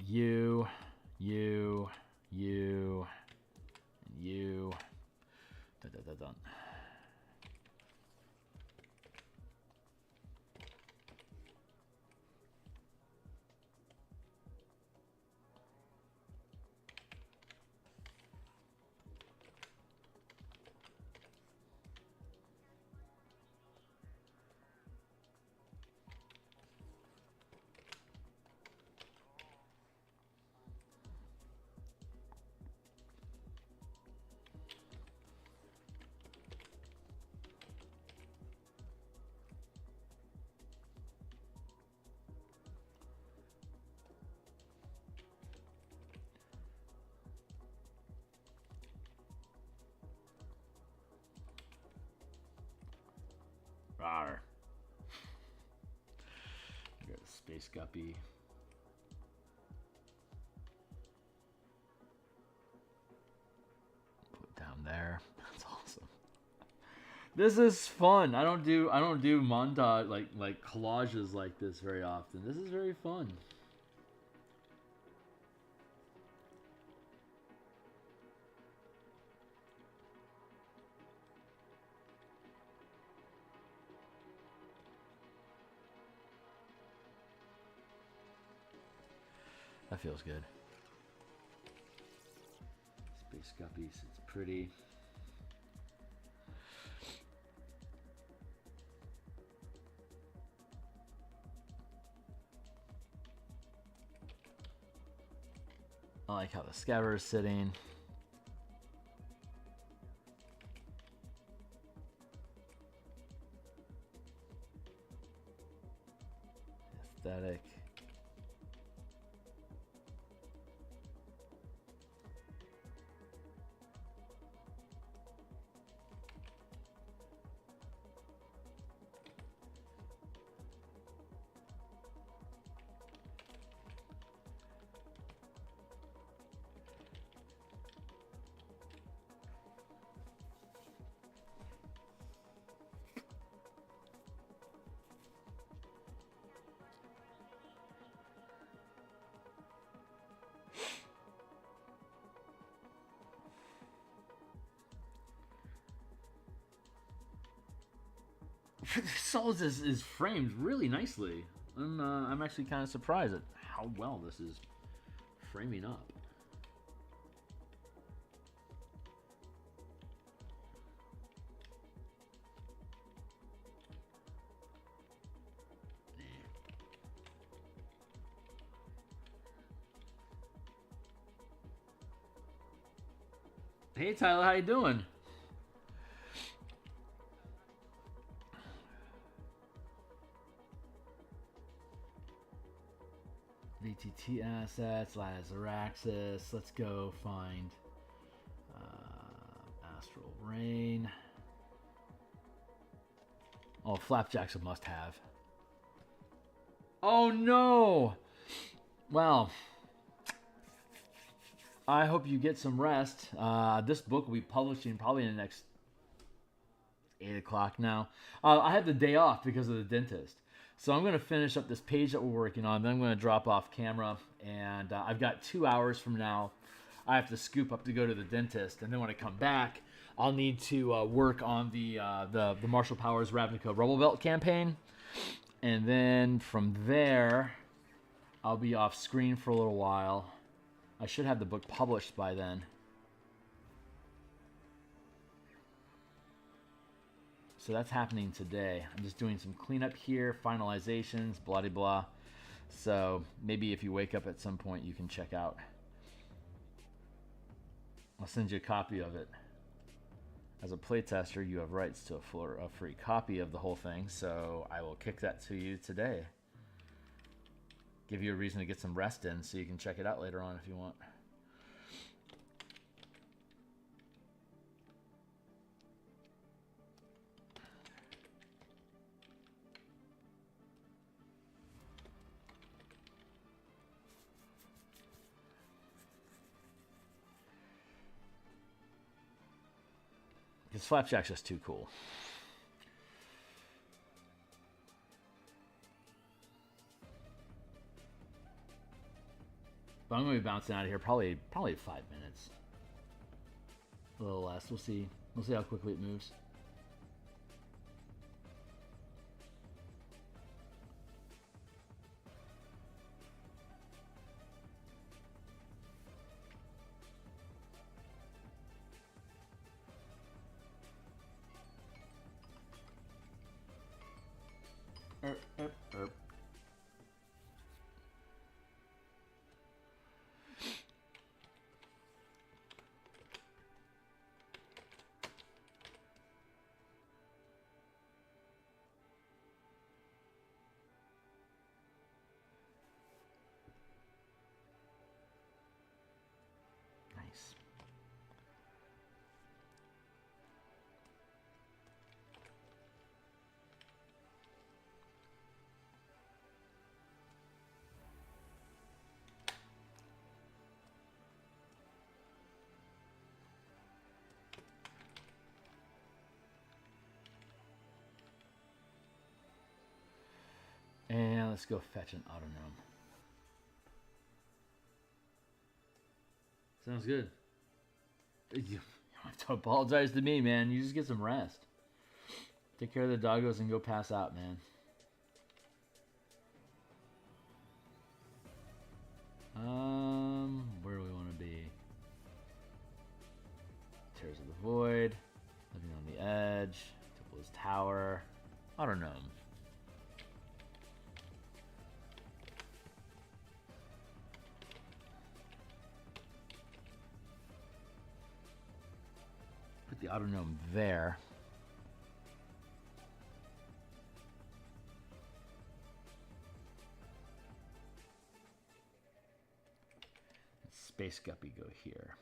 [SPEAKER 1] You, and you. Dun, dun, dun, dun. Rawr. We got a space guppy. Put down there. That's awesome. This is fun. I don't do montage like collages like this very often. This is very fun. That feels good. Space guppies, it's pretty. I like how the scabbard is sitting. Aesthetic. Souls is framed really nicely. I'm actually kind of surprised at how well this is framing up. Hey Tyler, how you doing? VTT assets, Lazaraxis. Let's go find Astral Rain. Oh, Flapjack's a must-have. Oh no! Well, I hope you get some rest. This book will be publishing probably in the next 8 o'clock now. I had the day off because of the dentist. So I'm going to finish up this page that we're working on. Then I'm going to drop off camera. And I've got 2 hours from now. I have to scoop up to go to the dentist. And then when I come back, I'll need to work on the Martial Powers Ravnica Rebel Belt campaign, and then from there, I'll be off screen for a little while. I should have the book published by then. So that's happening today. I'm just doing some cleanup here, finalizations, blah de blah. So maybe if you wake up at some point, you can check out. I'll send you a copy of it. As a playtester, you have rights to a free copy of the whole thing, so I will kick that to you today. Give you a reason to get some rest in so you can check it out later on if you want. Because Flapjack's just too cool. But I'm going to be bouncing out of here probably 5 minutes. A little less. We'll see. We'll see how quickly it moves. Nice. And let's go fetch an Autonome. Sounds good. You don't have to apologize to me, man. You just get some rest. Take care of the doggos and go pass out, man. Where do we want to be? Tears of the Void. Living on the Edge. Temple's Tower. Autonome. Put the Autonome there. Space Guppy go here.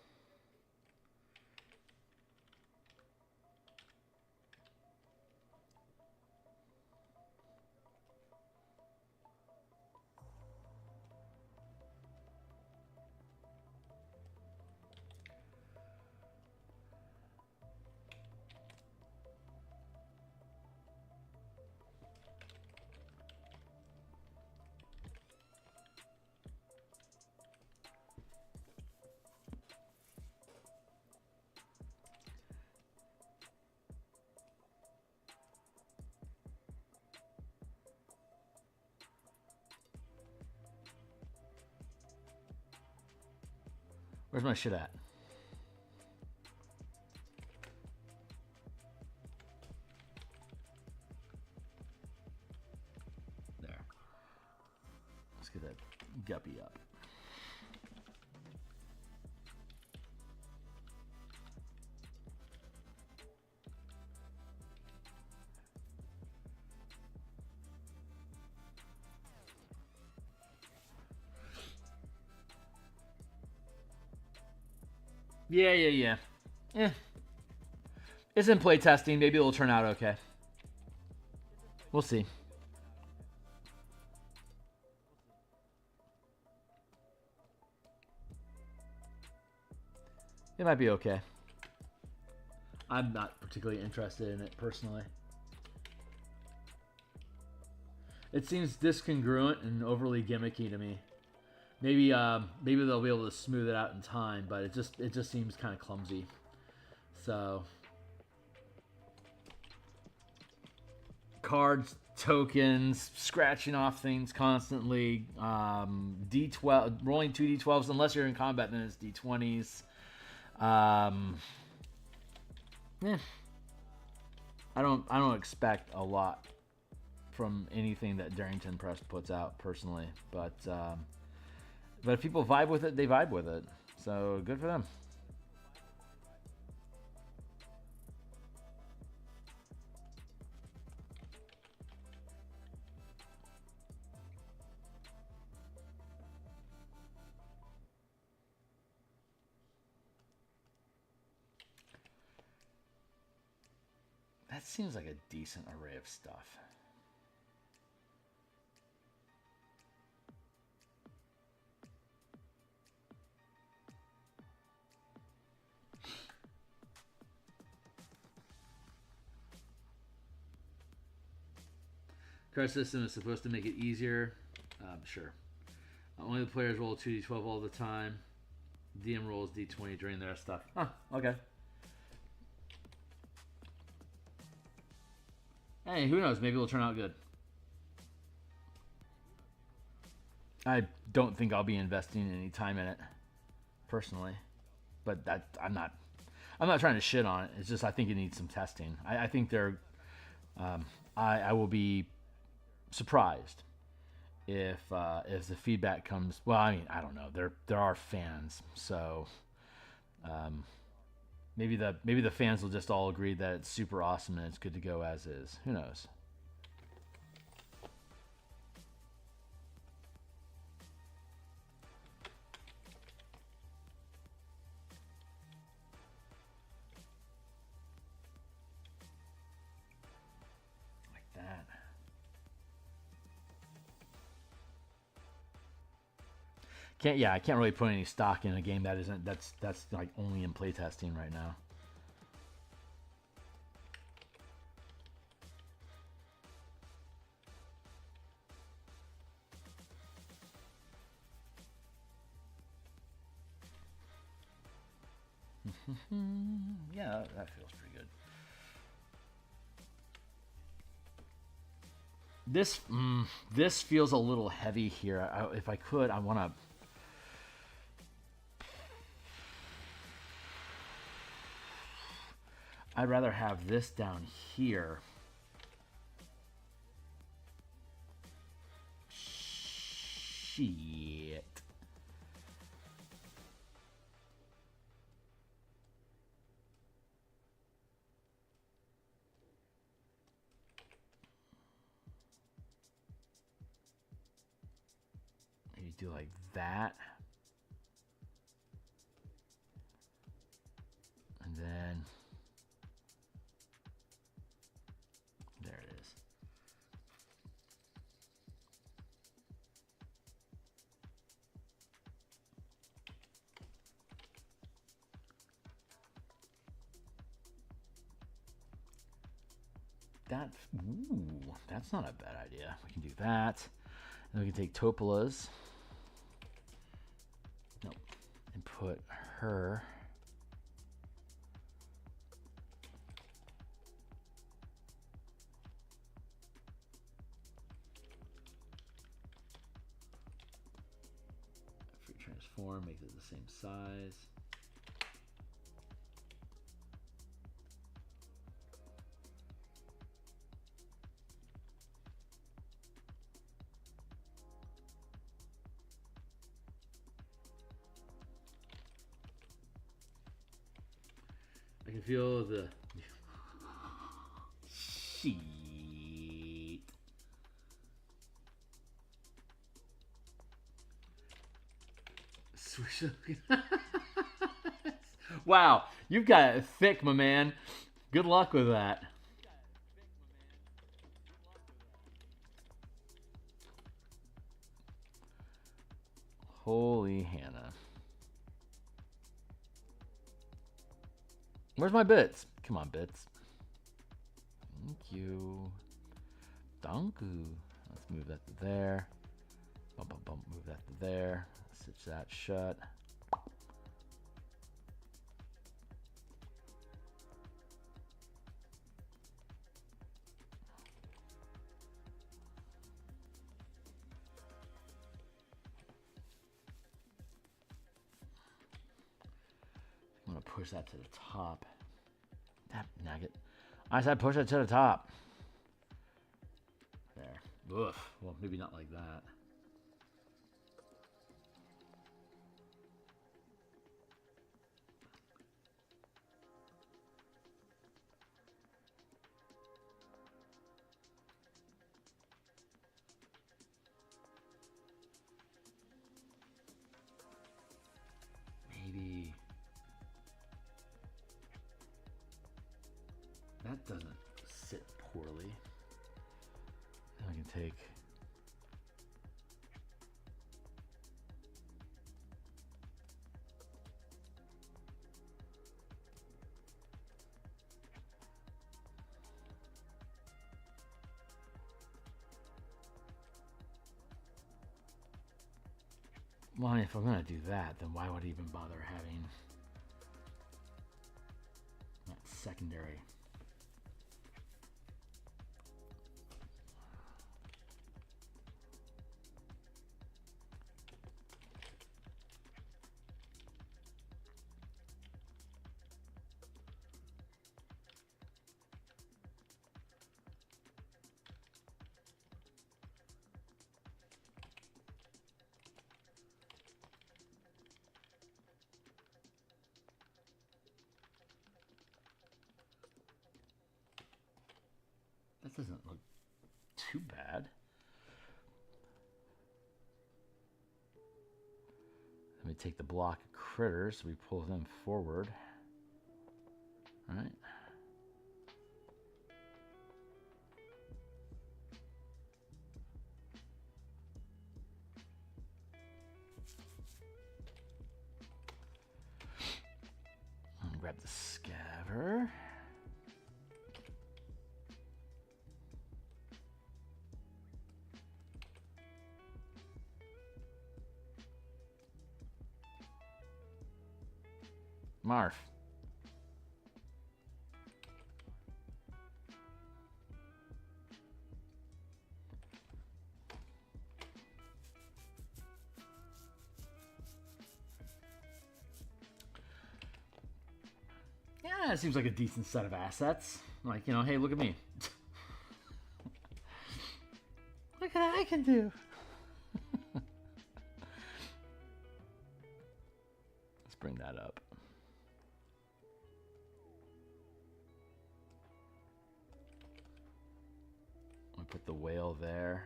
[SPEAKER 1] Where's my shit at? There. Let's get that guppy up. Yeah. It's in playtesting. Maybe it'll turn out okay. We'll see. It might be okay. I'm not particularly interested in it personally. It seems discongruent and overly gimmicky to me. Maybe they'll be able to smooth it out in time, but it just seems kind of clumsy. So cards, tokens, scratching off things constantly. D12, rolling 2d12s unless you're in combat, then it's d20s. Yeah, I don't expect a lot from anything that Darrington Press puts out personally, but if people vibe with it, they vibe with it. So good for them. That seems like a decent array of stuff. Card system is supposed to make it easier. Sure. Only the players roll 2d12 all the time. DM rolls d20 during their stuff. Huh, okay. Hey, who knows? Maybe it'll turn out good. I don't think I'll be investing any time in it, personally. But that I'm not trying to shit on it. It's just I think it needs some testing. I think they're. I will be surprised if the feedback comes. Well, I mean, I don't know. There are fans, so maybe the fans will just all agree that it's super awesome and it's good to go as is. Who knows? I can't really put any stock in a game that isn't that's like only in playtesting right now. Yeah, that feels pretty good. This feels a little heavy here. If I could, I want to. I'd rather have this down here. Shit. Maybe do like that. And then there it is. That's not a bad idea. We can do that. And we can take Topola's. Nope. And put her. Free transform, make it the same size. I can feel the sheet. Swish. Wow, you've got it thick, my man. Good luck with that. Holy Hannah. Where's my bits? Come on, bits. Thank you. Danku. Let's move that to there. Bump, bump, bump. Move that to there. Stitch that shut. push that to the top. That nugget. I said push it to the top. There. Ugh. Well, maybe not like that. Maybe that doesn't sit poorly. Then I can take well, if I'm going to do that, then why would I even bother having that secondary? That doesn't look too bad. Let me take the block of critters. We pull them forward. All right. I'll grab the scaver. Marf. Yeah, it seems like a decent set of assets. Like, you know, hey, look at me. Look what I can do. Let's bring that up. Put the whale there.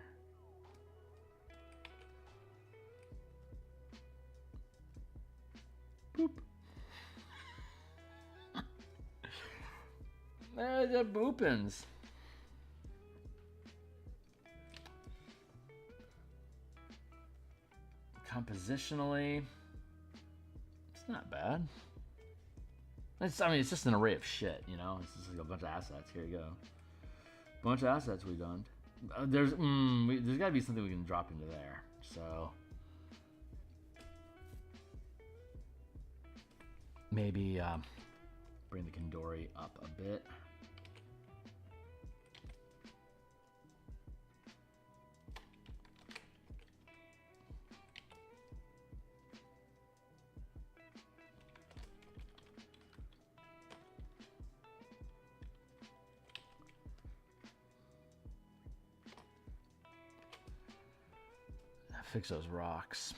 [SPEAKER 1] Boop. There's the boopins. Compositionally, it's not bad. I mean, it's just an array of shit, you know? It's just like a bunch of assets. Here you go. Bunch of assets we done. There's got to be something we can drop into there. So maybe bring the Kandori up a bit. Fix those rocks.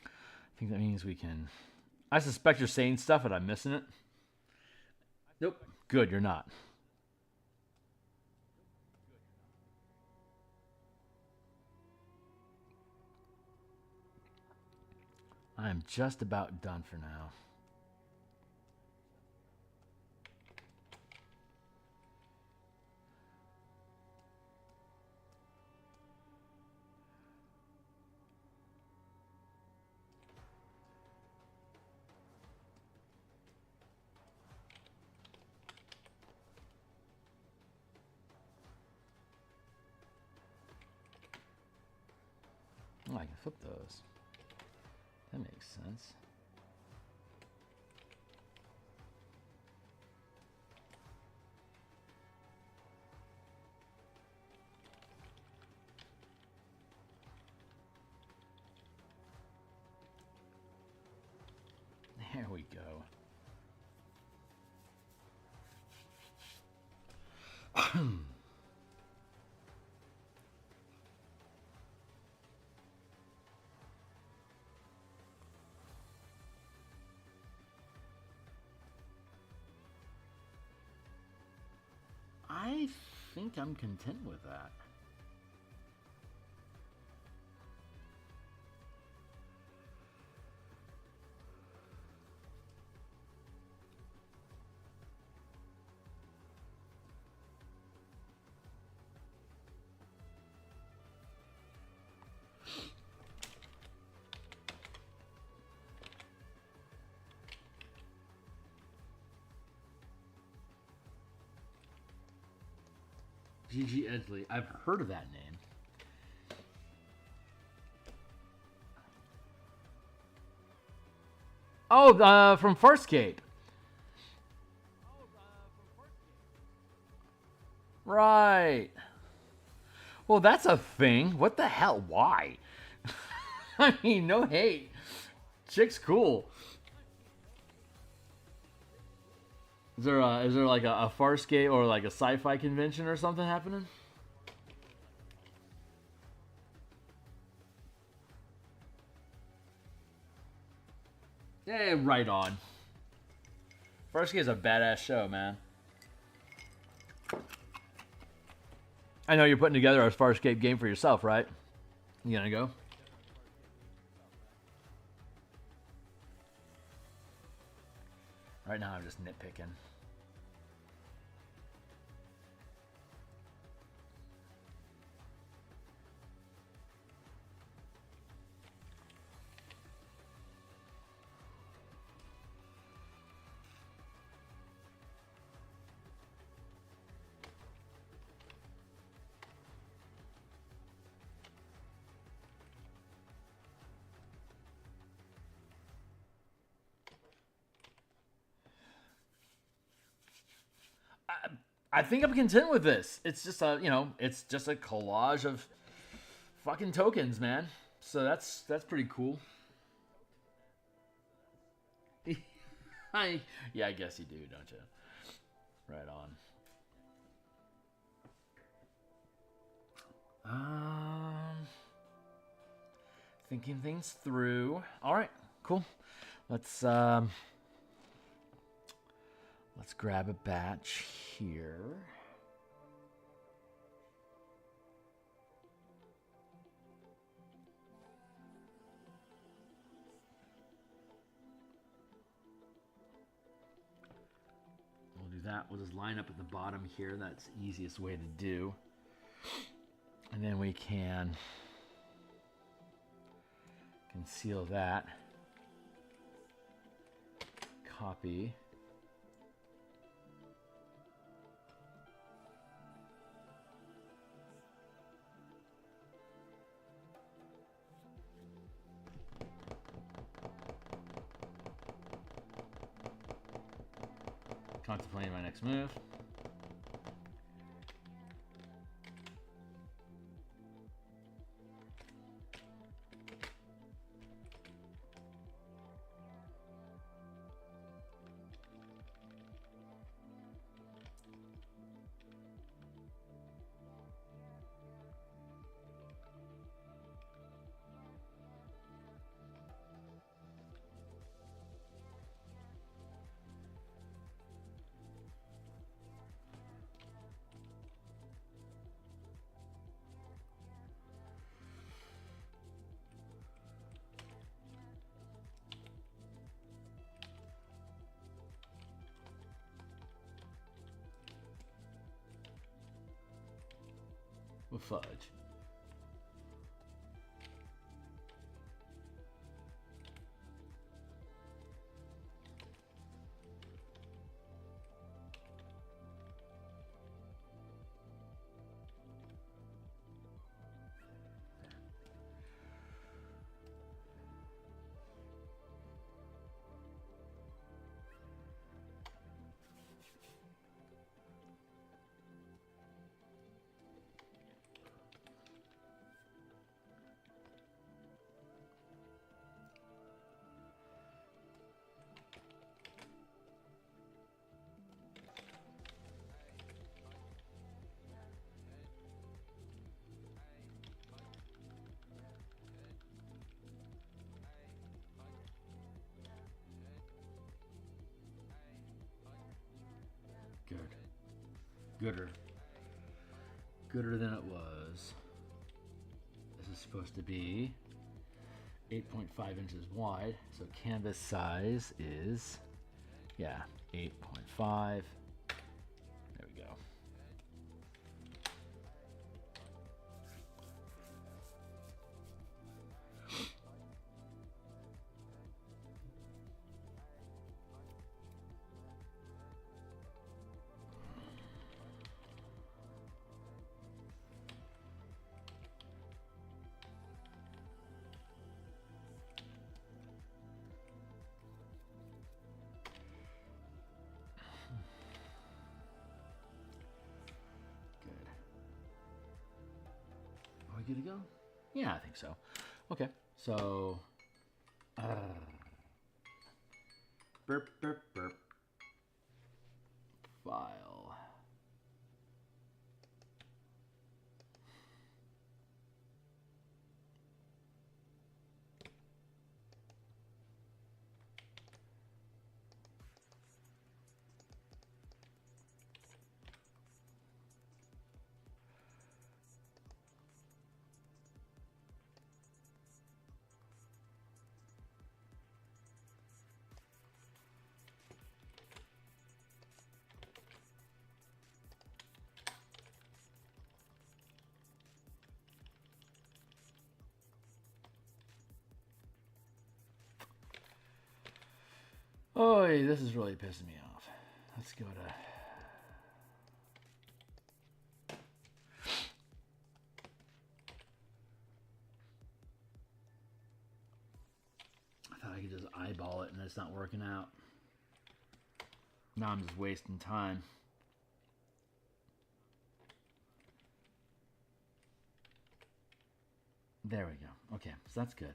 [SPEAKER 1] I think that means we can... I suspect you're saying stuff and I'm missing it. Nope. Good, you're not. I'm just about done for now. Oh, I can flip those. That makes sense. I think I'm content with that. GG Edgley. I've heard of that name. Oh, from Farscape. Right. Well, that's a thing. What the hell? Why? I mean, no hate. Chick's cool. Is there like a Farscape or like a sci-fi convention or something happening? Yeah, right on. Farscape is a badass show, man. I know you're putting together a Farscape game for yourself, right? You gonna go? Right now I'm just nitpicking. I think I'm content with this. It's just a, it's just a collage of fucking tokens, man. So that's pretty cool. Yeah, I guess you do, don't you? Right on. Thinking things through. All right, cool. Let's grab a batch here. We'll do that. We'll just line up at the bottom here. That's the easiest way to do. And then we can conceal that. Copy. Contemplating my next move. With fudge. gooder. Gooder than it was. This is supposed to be 8.5 inches wide, so canvas size is, yeah, 8.5. There we go. Good to go? Yeah, I think so. Okay, so burp, burp, burp. File. Oh, this is really pissing me off. Let's go to... I thought I could just eyeball it and it's not working out. Now I'm just wasting time. There we go. Okay, so that's good.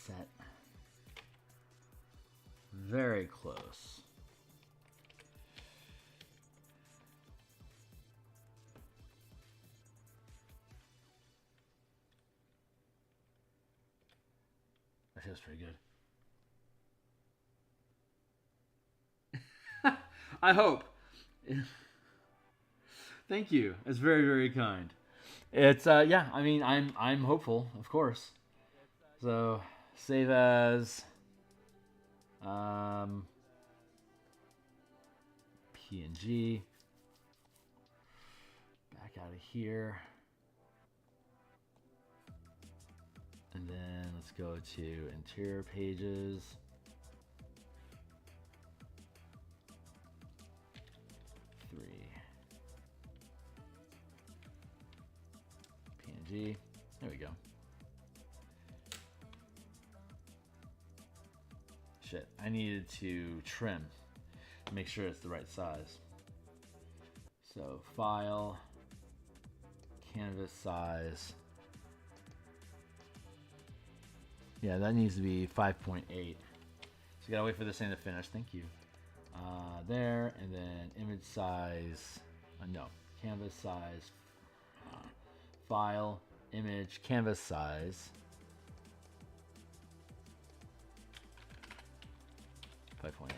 [SPEAKER 1] Set. Very close. That feels pretty good. I hope. Thank you. It's very, very kind. It's yeah, I mean I'm hopeful, of course. So save as PNG. Back out of here. And then let's go to interior pages. PNG. There we go. Shit, I needed to trim to make sure it's the right size. So file, canvas size. Yeah, that needs to be 5.8. So you gotta wait for this thing to finish. Thank you. There, and then image size. No, canvas size. File, image, canvas size. 5.8.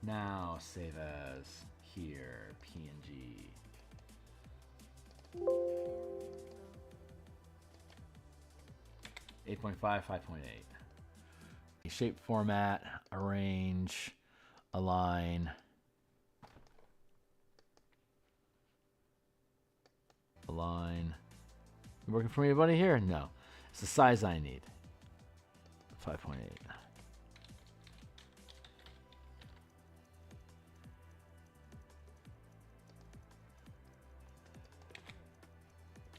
[SPEAKER 1] Now save as here, PNG. .5, 5.8. Shape format, arrange, align. Align. Working for me, buddy, here? No. It's the size I need. 5.8.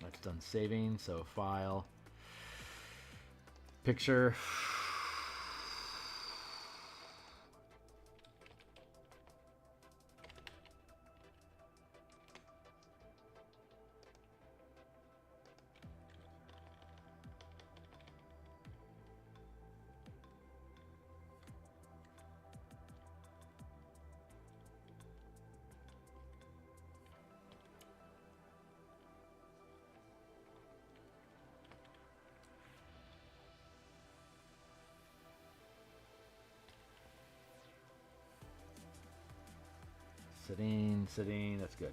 [SPEAKER 1] That's done saving, so file. Picture. Sitting, sitting. That's good.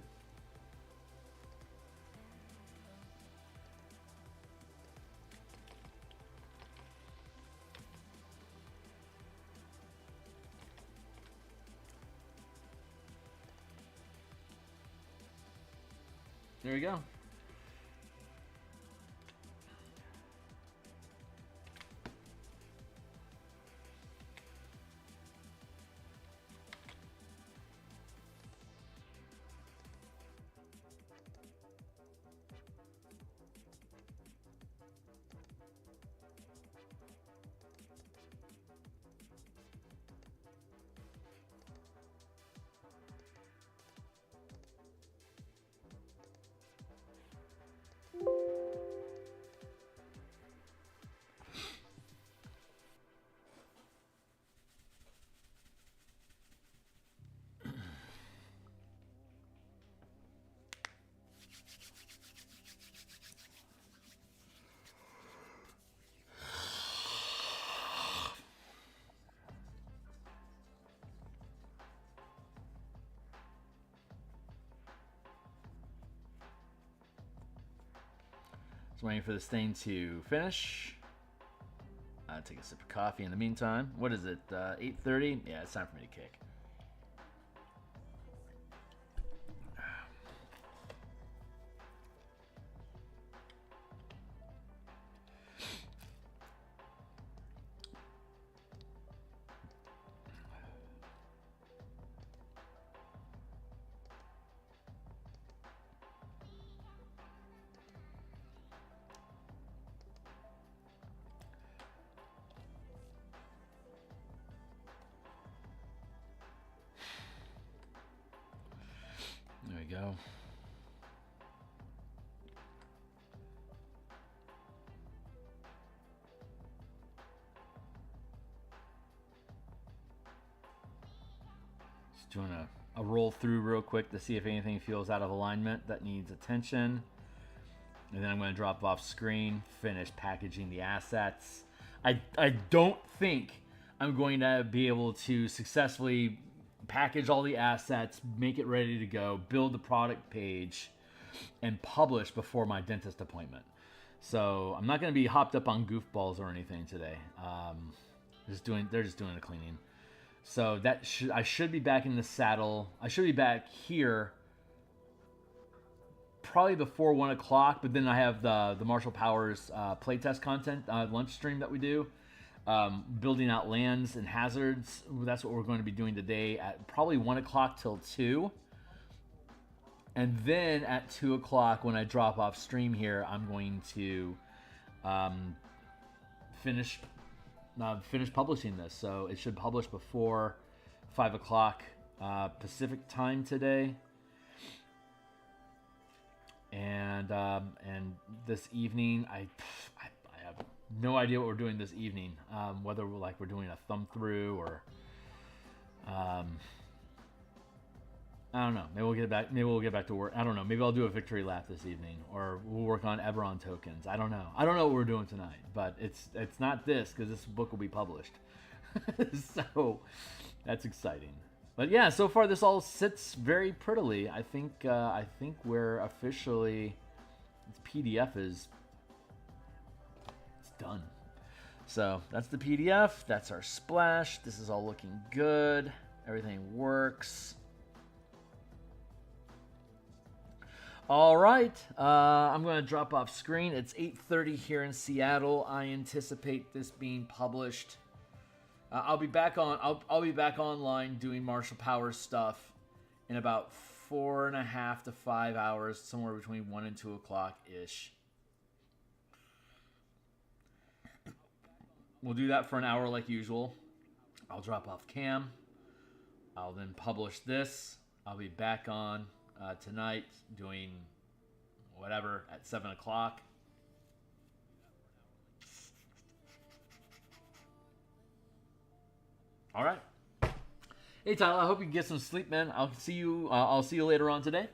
[SPEAKER 1] There we go. Waiting for this thing to finish. Take a sip of coffee in the meantime. What is it? 8:30? Yeah, it's time for me to kick. There we go. Just doing a roll through real quick to see if anything feels out of alignment that needs attention. And then I'm going to drop off screen, finish packaging the assets. I don't think I'm going to be able to successfully package all the assets, make it ready to go, build the product page, and publish before my dentist appointment. So I'm not going to be hopped up on goofballs or anything today. They're just doing a cleaning. So I should be back in the saddle. I should be back here probably before 1 o'clock, but then I have the Martial Powers playtest content lunch stream that we do. Building out lands and hazards. That's what we're going to be doing today at probably 1 o'clock till 2. And then at 2 o'clock when I drop off stream here, I'm going to finish publishing this. So it should publish before 5 o'clock Pacific time today. And this evening, I have no idea what we're doing this evening. Whether we're doing a thumb through or I don't know. Maybe we'll get back to work. I don't know. Maybe I'll do a victory lap this evening, or we'll work on Eberron tokens. I don't know. I don't know what we're doing tonight, but it's not this, because this book will be published. So that's exciting. But yeah, so far this all sits very prettily. I think we're officially, this PDF is done. So that's the PDF. That's our splash. This is all looking good. Everything works. All right. I'm going to drop off screen. It's 8:30 here in Seattle. I anticipate this being published. I'll be back online doing Martial Powers stuff in about 4.5 to 5 hours, somewhere between 1 and 2 o'clock ish. We'll do that for an hour like usual. I'll drop off cam. I'll then publish this. I'll be back on tonight doing whatever at 7 o'clock. All right. Hey Tyler, I hope you get some sleep, man. I'll see you later on today.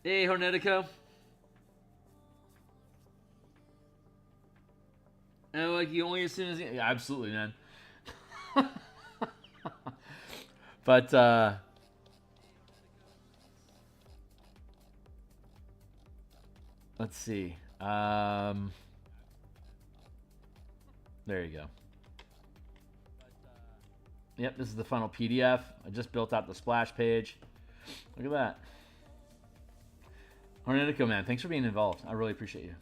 [SPEAKER 1] Hey Hornetico. And like you only as soon as yeah, absolutely, man. But Let's see. There you go. Yep, this is the final PDF. I just built out the splash page. Look at that. Hornetico, man, thanks for being involved. I really appreciate you.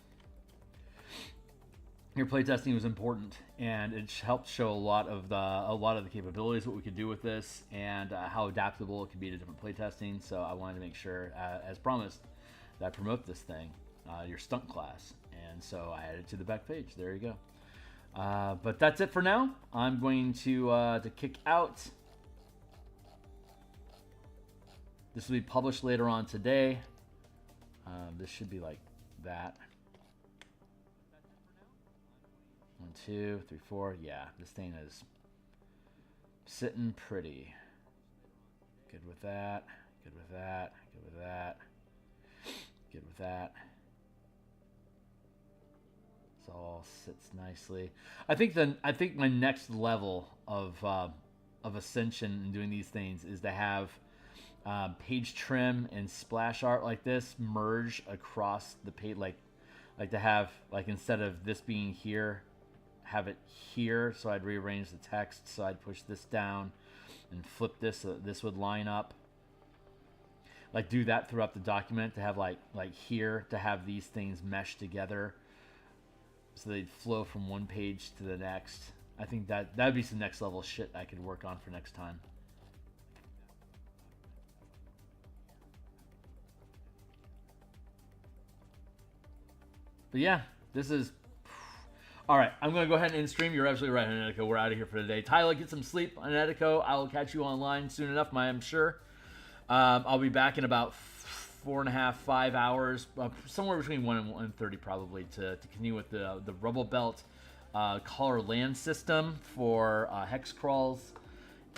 [SPEAKER 1] Your playtesting was important, and it helped show a lot of the capabilities, what we could do with this, and how adaptable it could be to different playtesting. So I wanted to make sure, as promised, that I promote this thing, your stunt class, and so I added it to the back page. There you go. But that's it for now. I'm going to kick out. This will be published later on today. This should be like that. 1, 2, 3, 4. Yeah, this thing is sitting pretty. Good with that. Good with that. Good with that. Good with that. This all sits nicely. I think my next level of ascension in doing these things is to have page trim and splash art like this merge across the page, like to have, like, instead of this being here, have it here. So I'd rearrange the text, so I'd push this down and flip this so that this would line up. Like, do that throughout the document to have like here, to have these things mesh together so they'd flow from one page to the next. I think that'd be some next level shit I could work on for next time. But yeah, this is... All right, I'm going to go ahead and end stream. You're absolutely right, Anetico. We're out of here for today. Tyler, get some sleep, Anetico. I will catch you online soon enough, I'm sure. I'll be back in about 4.5, 5 hours, somewhere between 1 and 1:30 probably, to continue with the Rubble Belt color land system for hex crawls.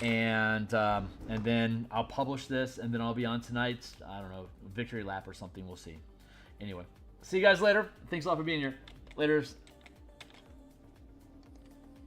[SPEAKER 1] And then I'll publish this, and then I'll be on tonight's, I don't know, victory lap or something. We'll see. Anyway, see you guys later. Thanks a lot for being here. Laters.